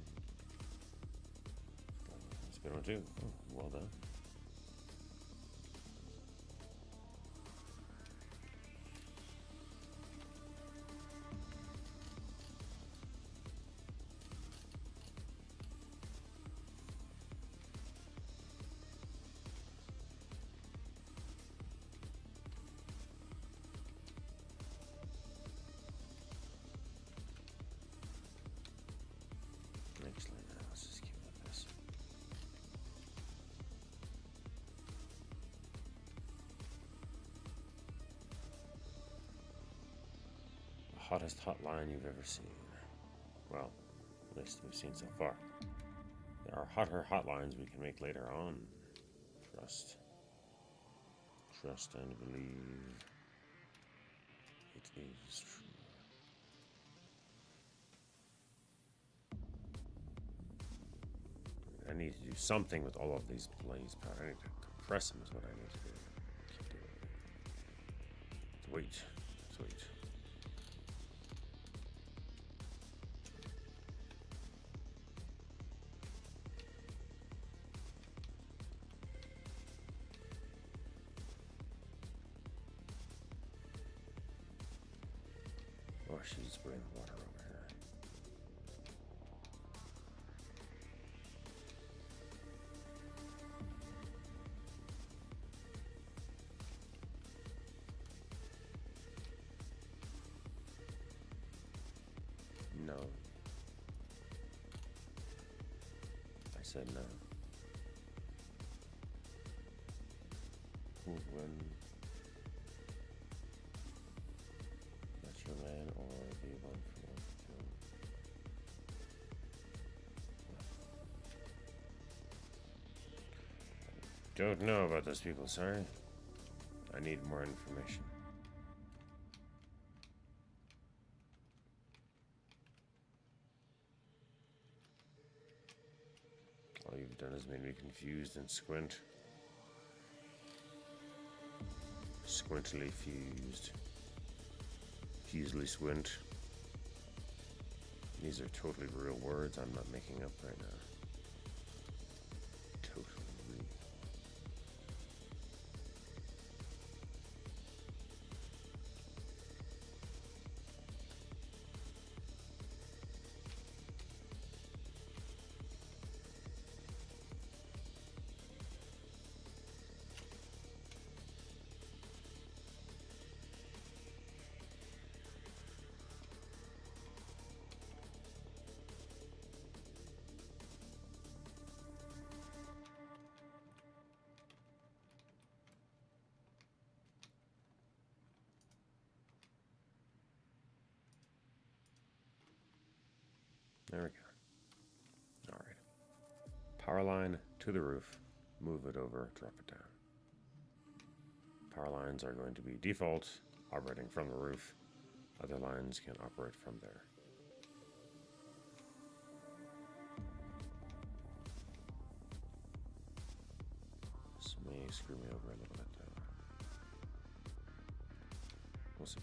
It's a good one too. Oh, well done. Excellent. hottest hotline you've ever seen. Well, at least we've seen so far. There are hotter hotlines we can make later on. Trust. Trust and believe. It is true. I need to do something with all of these blaze powder. I need to compress them is what I need to do. Keep doing it. Let's wait. Let's wait. Oh, she's spraying water over here. No. I said no. Who win? That's your man or the one for one kill. Don't know about those people, sorry. I need more information. All you've done is made me confused and squint. Squintily fused. Fusely squint. These are totally real words I'm not making up right now. Totally real. There we go. Alright. Power line to the roof. Move it over, drop it down. Power lines are going to be default, operating from the roof. Other lines can operate from there. This may screw me over a little bit, though. We'll see.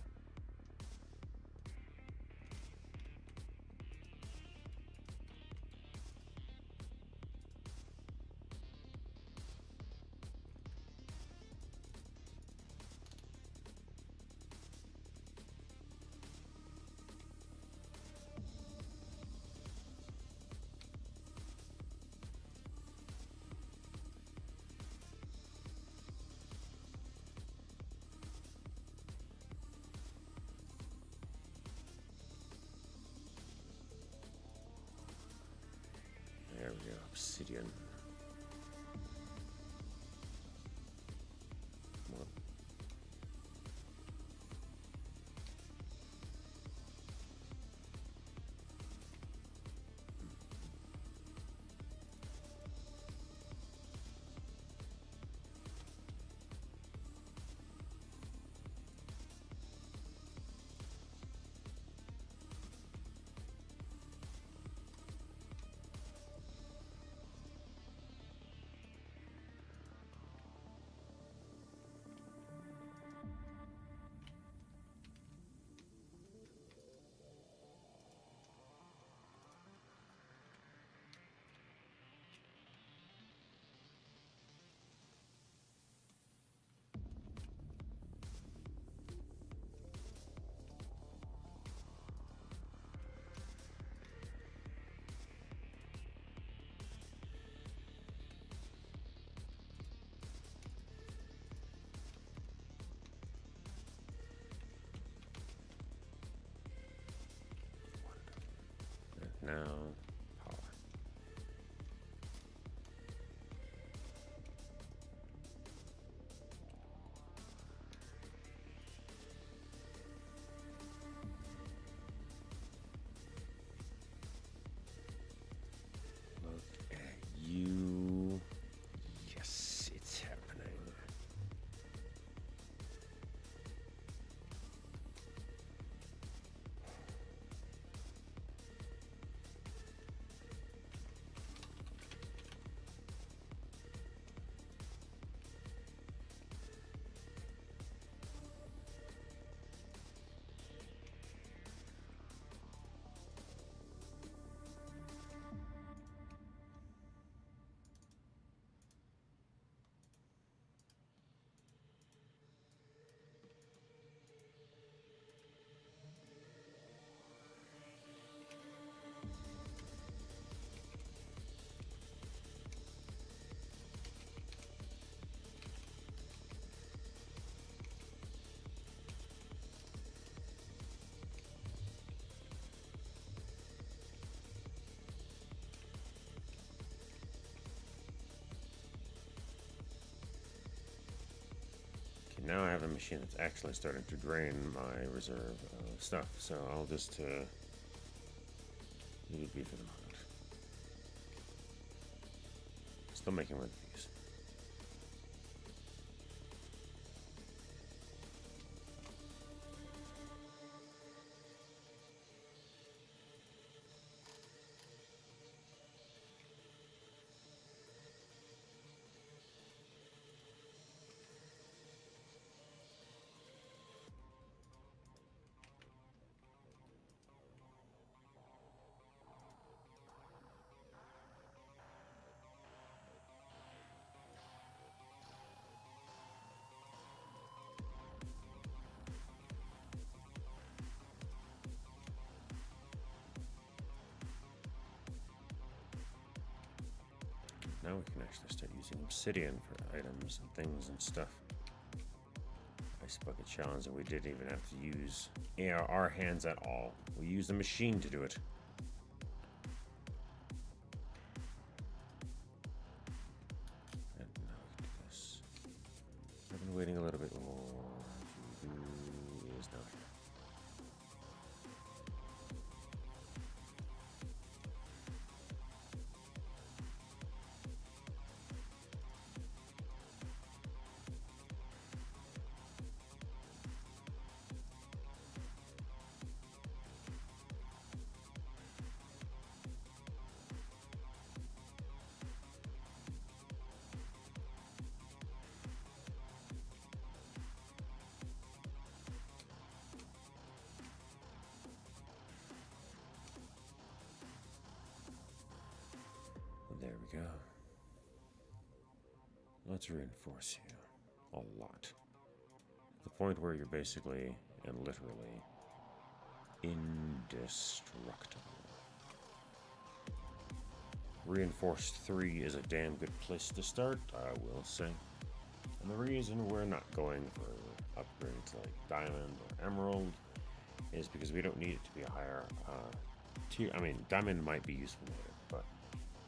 There we go, obsidian. What? Now, power. now I have a machine that's actually starting to drain my reserve stuff, so I'll just leave it be for the moment. Still making one of these. Now we can actually start using obsidian for items and things and stuff. Ice bucket challenge, and we didn't even have to use our hands at all. We used a machine to do it. And now we can do this. I've been waiting a little bit more. Is now here. There we go. Let's reinforce you a lot. To the point where you're basically and literally indestructible. Reinforced 3 is a damn good place to start, I will say. And the reason we're not going for upgrades like Diamond or Emerald is because we don't need it to be a higher tier. I mean, Diamond might be useful later, but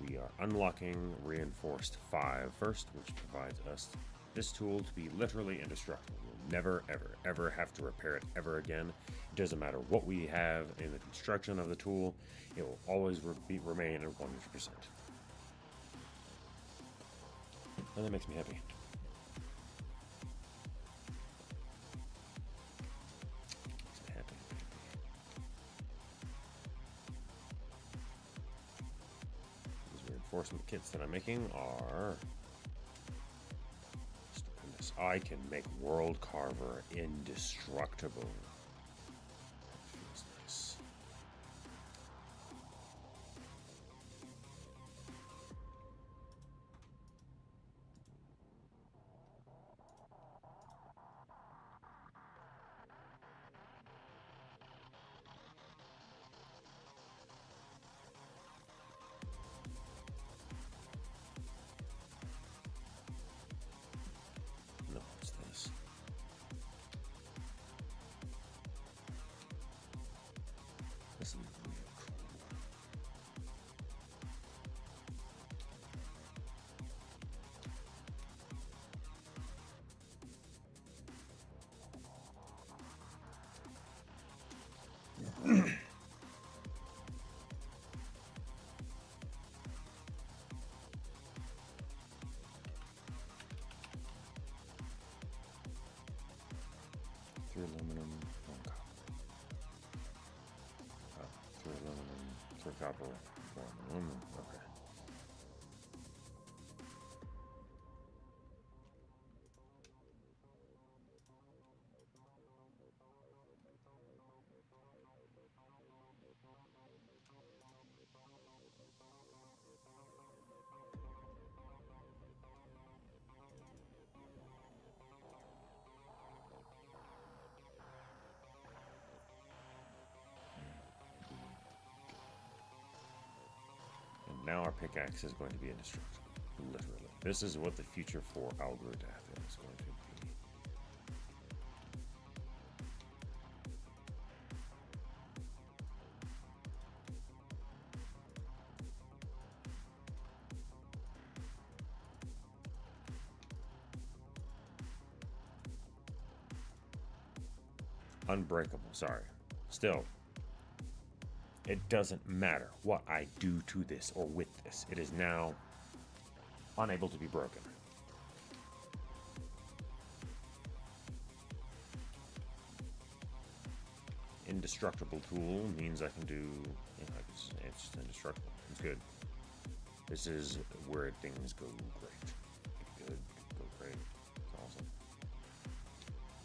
we are unlocking Reinforced 5 first, which provides us this tool to be literally indestructible. We'll never, ever, ever have to repair it ever again. It doesn't matter what we have in the construction of the tool, it will always remain at 100%. And that makes me happy. Reinforcement kits that I'm making are stupendous. I can make World Carver indestructible. That feels nice. Aluminum, 1 copper. 3 aluminum, 3 copper, 1 aluminum. Okay. Now our pickaxe is going to be indestructible. Literally. This is what the future for Algodath is going to be. Unbreakable, sorry. Still, it doesn't matter what I do to this or with this. It is now unable to be broken. Indestructible tool means I can do... it's indestructible. It's good. This is where things go great. Good, go great. It's awesome.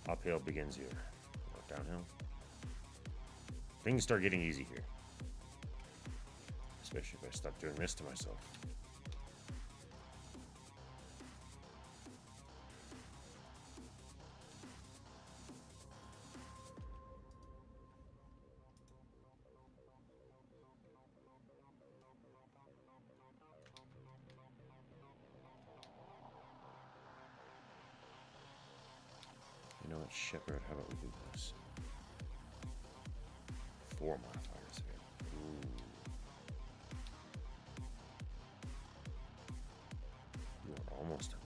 Uphill begins here. Downhill. Things start getting easy here. Especially if I stop doing this to myself. You know what, Shepard, how about we do this? 4 modifiers here. Ooh. You are almost done.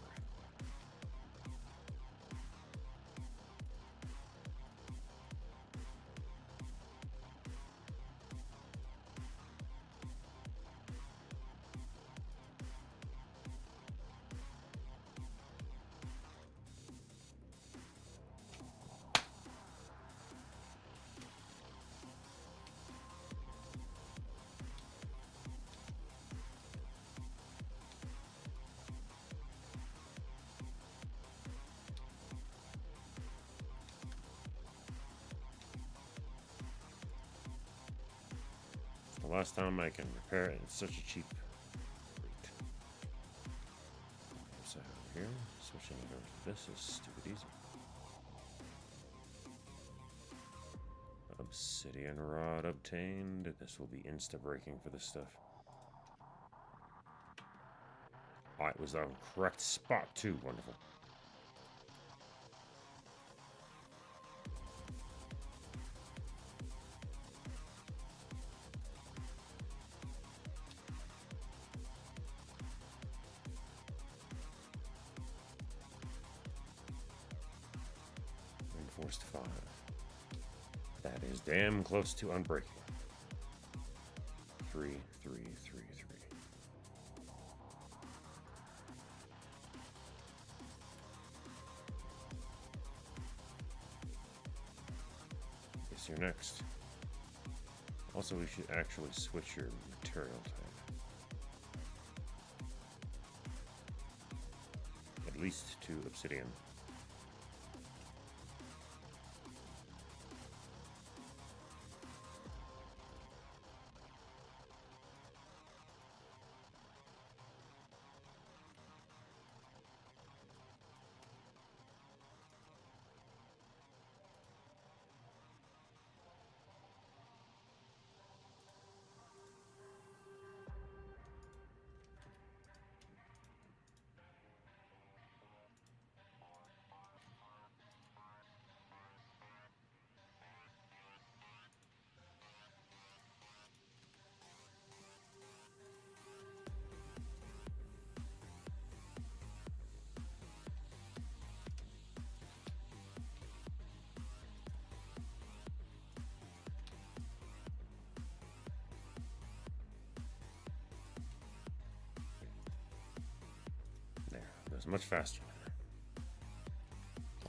The last time I can repair it, it's such a cheap rate. So here, switching it over to this is stupid easy. Obsidian rod obtained. This will be insta breaking for this stuff. Oh, it was the correct spot too. Wonderful. Reinforced 5. That is damn close to unbreaking. 3, 3, 3, 3. Guess you're next. Also, we should actually switch your material type. At least to obsidian. Much faster.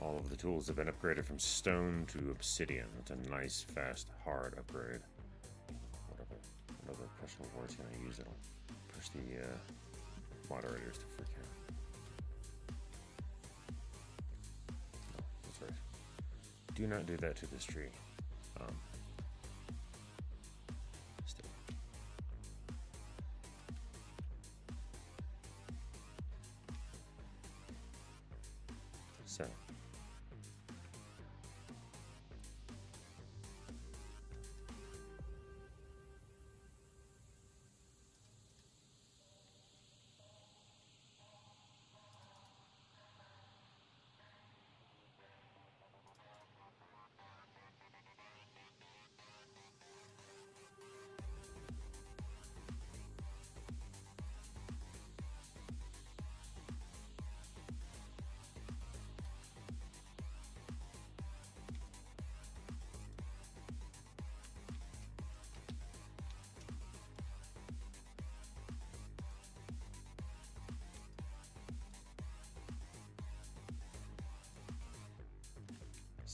All of the tools have been upgraded from stone to obsidian. It's a nice, fast, hard upgrade. What other questionable words can I use? It'll push the moderators to freak out. No, that's right. Do not do that to this tree. Still. 7.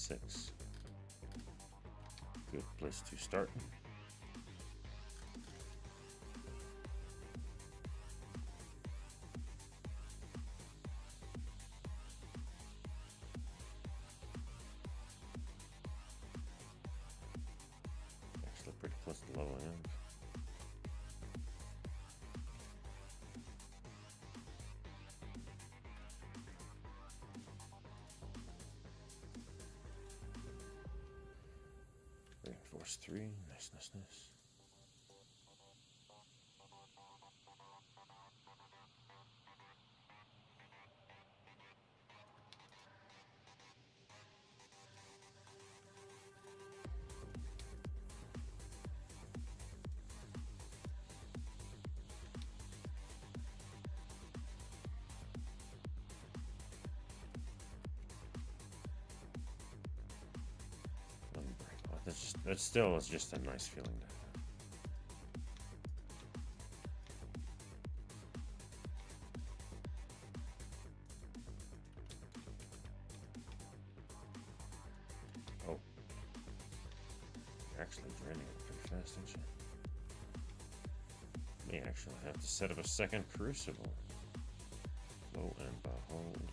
6. Good place to start. Actually pretty close to leveling up. Reinforce 3. Nice, nice, nice. That still is just a nice feeling to have. Oh. You're actually draining it pretty fast, aren't you? May actually have to set up a second crucible. Lo and behold.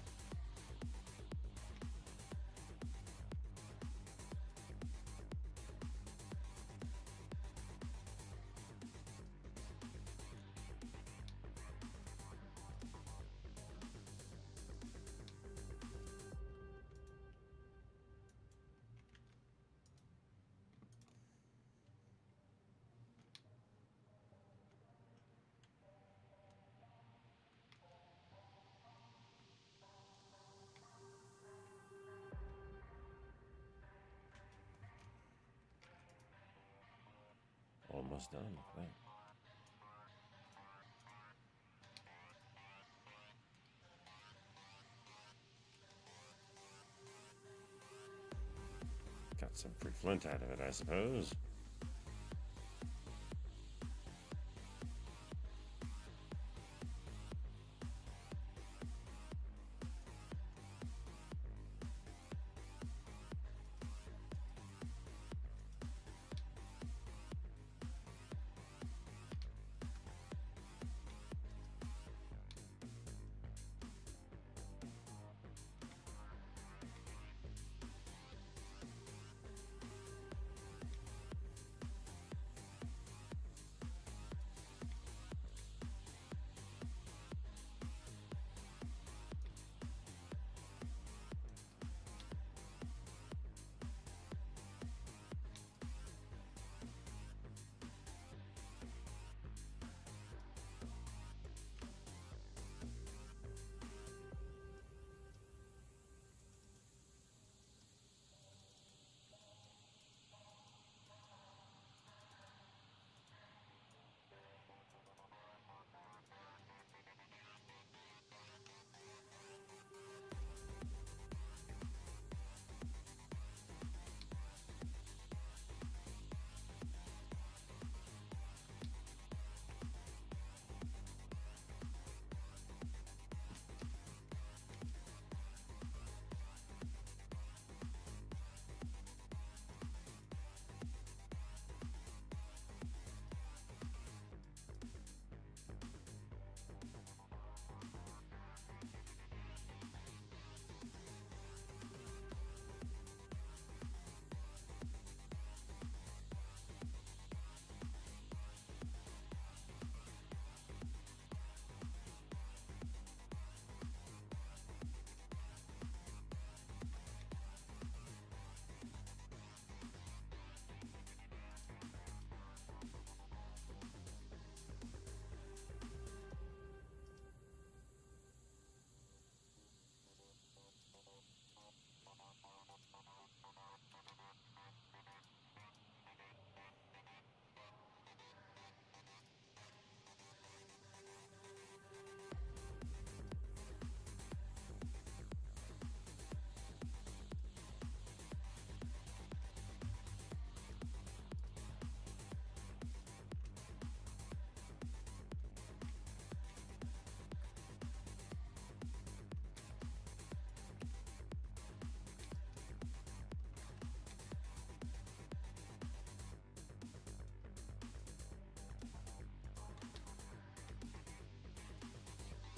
Almost done with that. Got some free flint out of it, I suppose.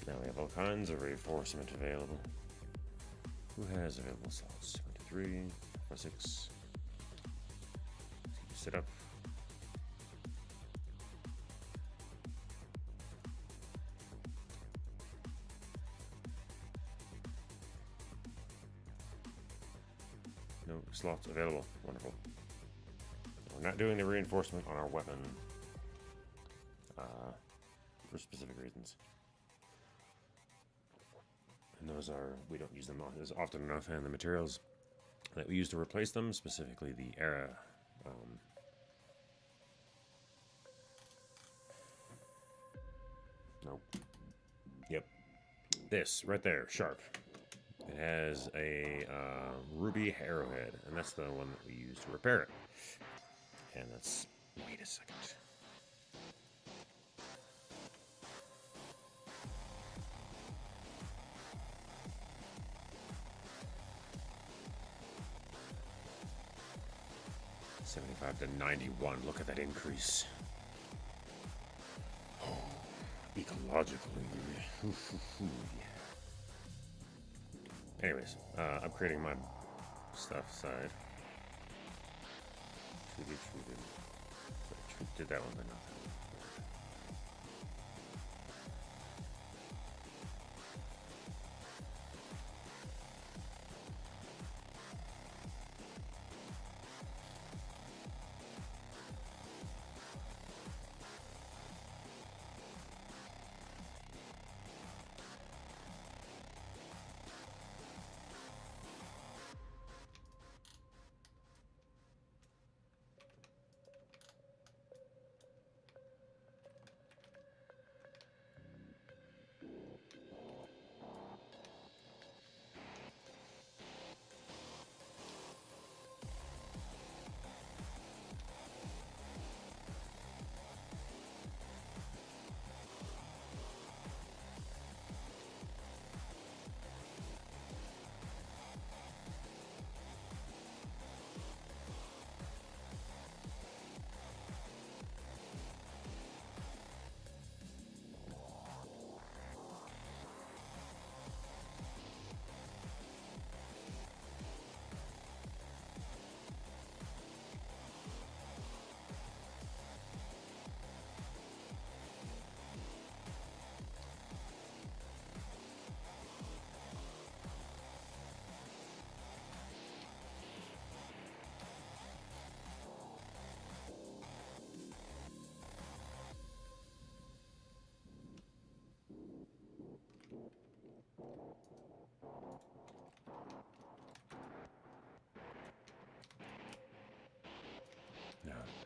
Now we have all kinds of reinforcement available. Who has available slots? 23, 6. Sit up. No slots available. Wonderful. We're not doing the reinforcement on our weapon for specific reasons. And those are, we don't use them as often enough, and the materials that we use to replace them, specifically the era. Nope. Yep. This, right there, sharp. It has a ruby arrowhead, and that's the one that we use to repair it. And that's, wait a second. $75 to $91. Look at that increase. Oh, ecologically. Anyways, upgrading my stuff side. Treated. Did that one, but not that one.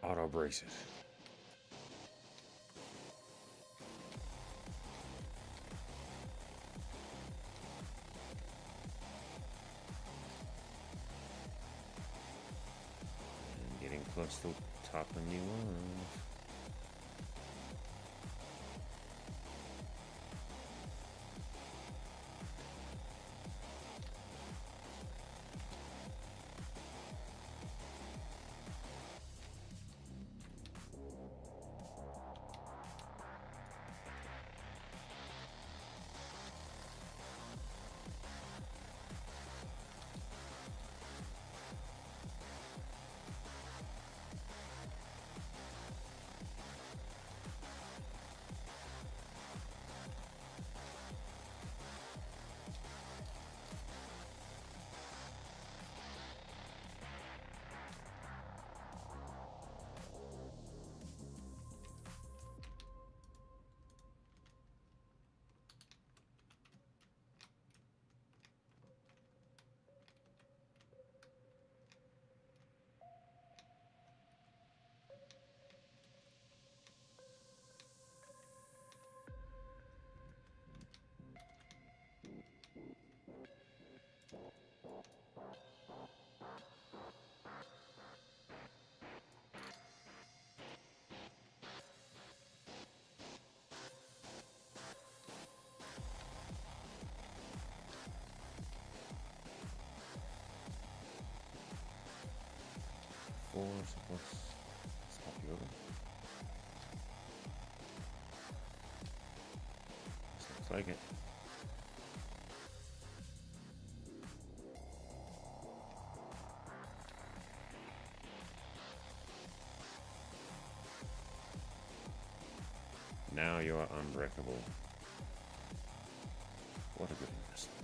Auto brace it. And getting close to topping you off. Let's stop you over. Looks like it. Now you are unbreakable. What a good investment.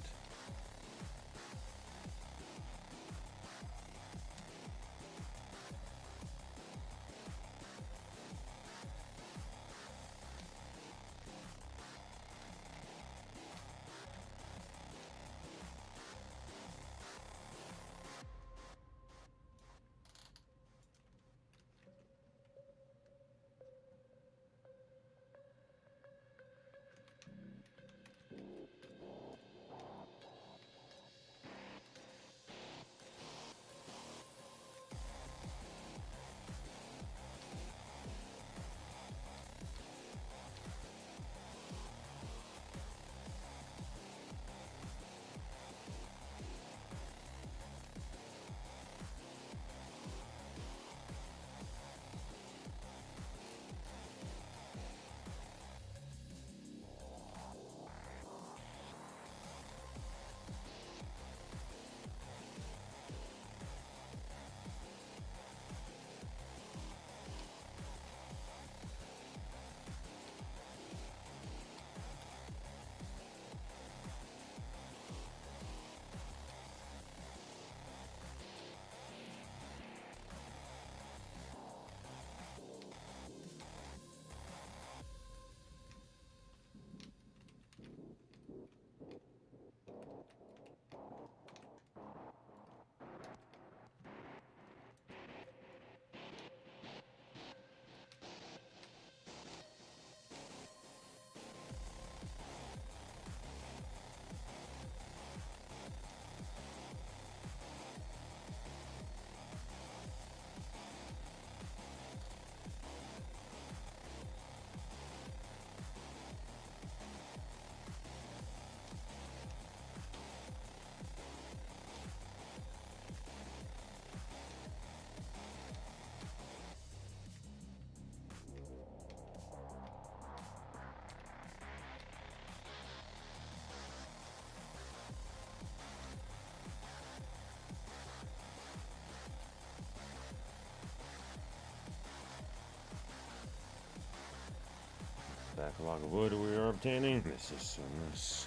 Backlog of wood we are obtaining. This is so nice.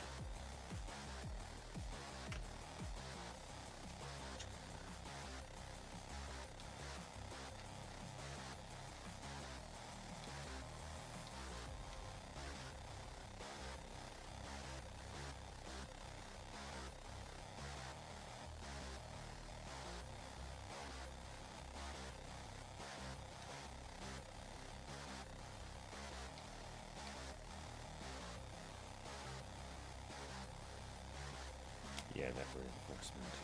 Yeah, that reinforcement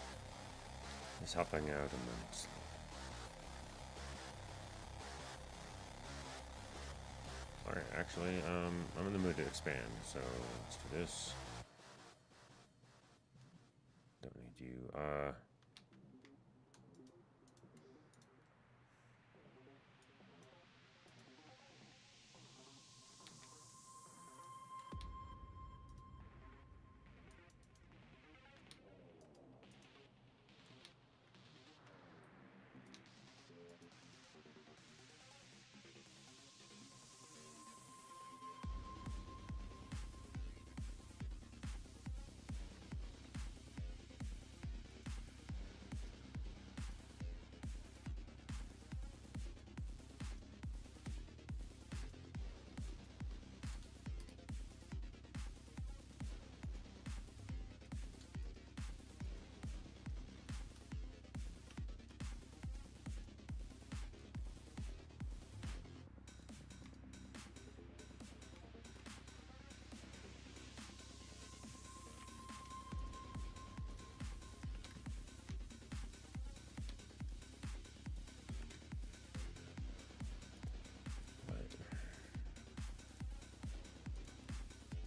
is helping out immensely. Alright, actually, I'm in the mood to expand, so let's do this. Don't need you.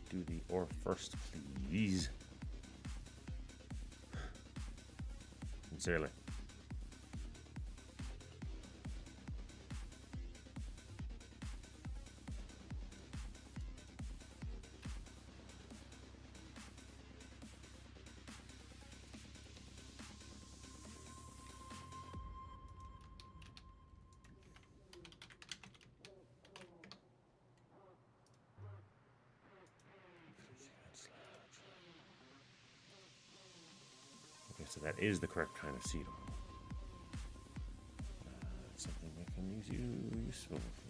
Do the ore first, please. Sincerely. So that is the correct kind of seed oil. Something that can use you useful for.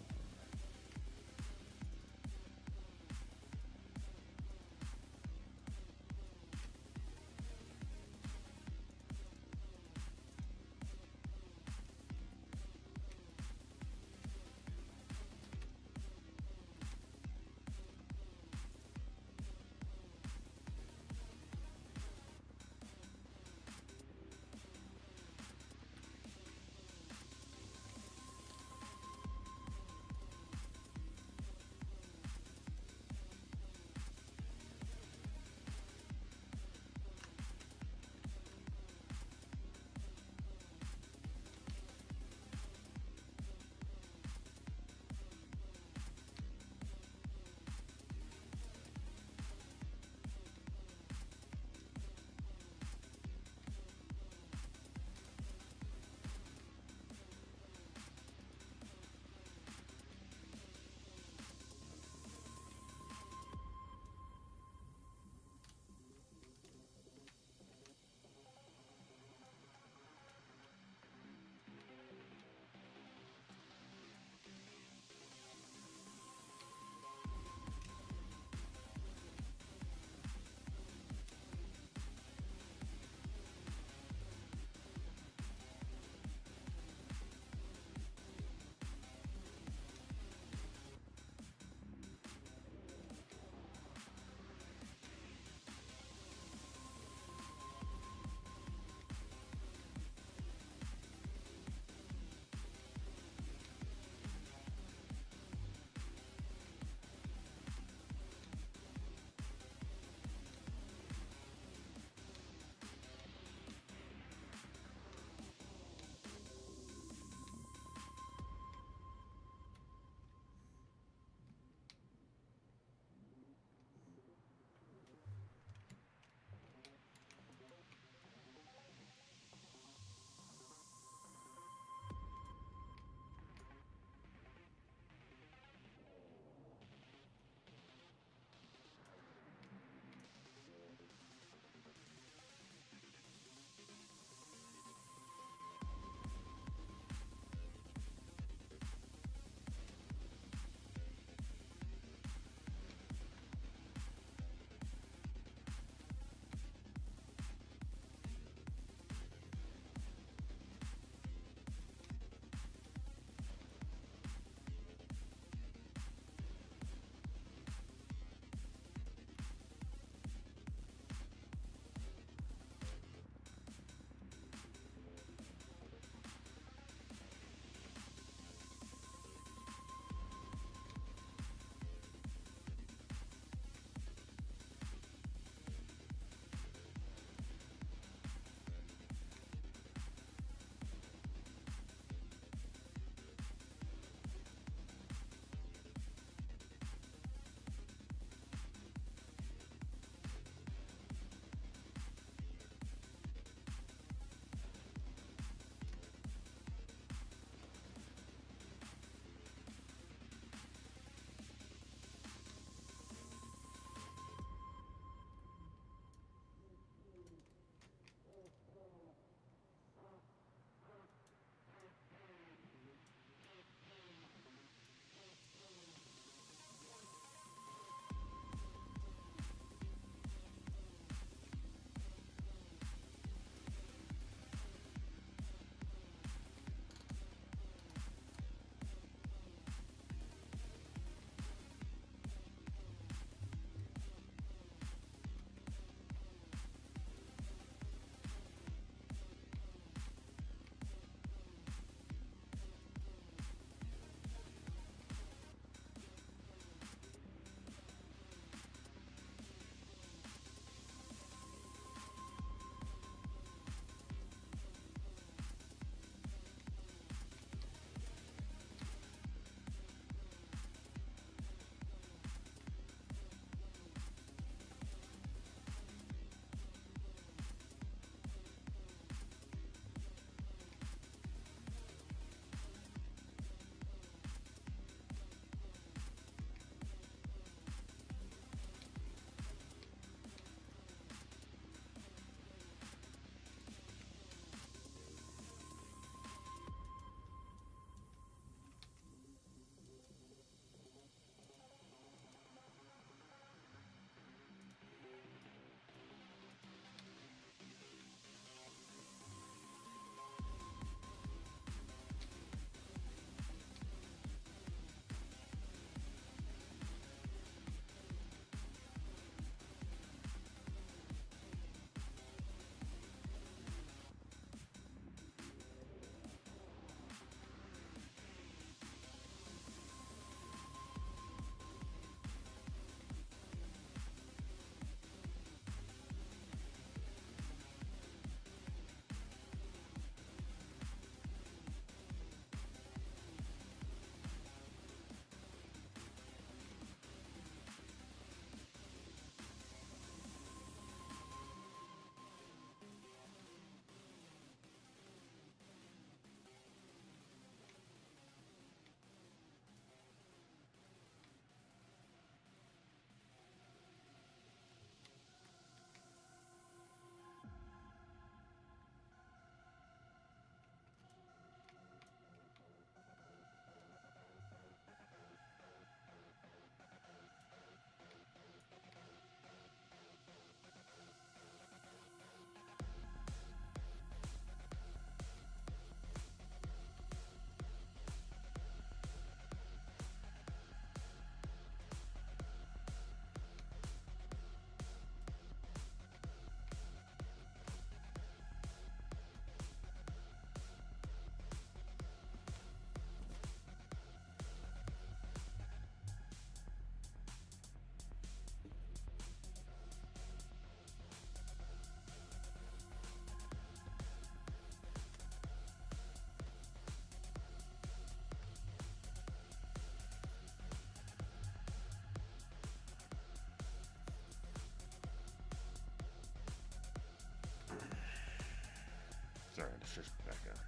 Alright, let's just back up.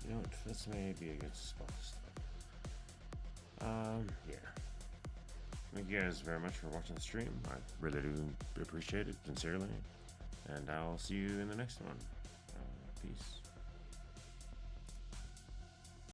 You know what, this may be a good spot to start. Yeah. Thank you guys very much for watching the stream. I really do appreciate it, sincerely. And I'll see you in the next one. Peace.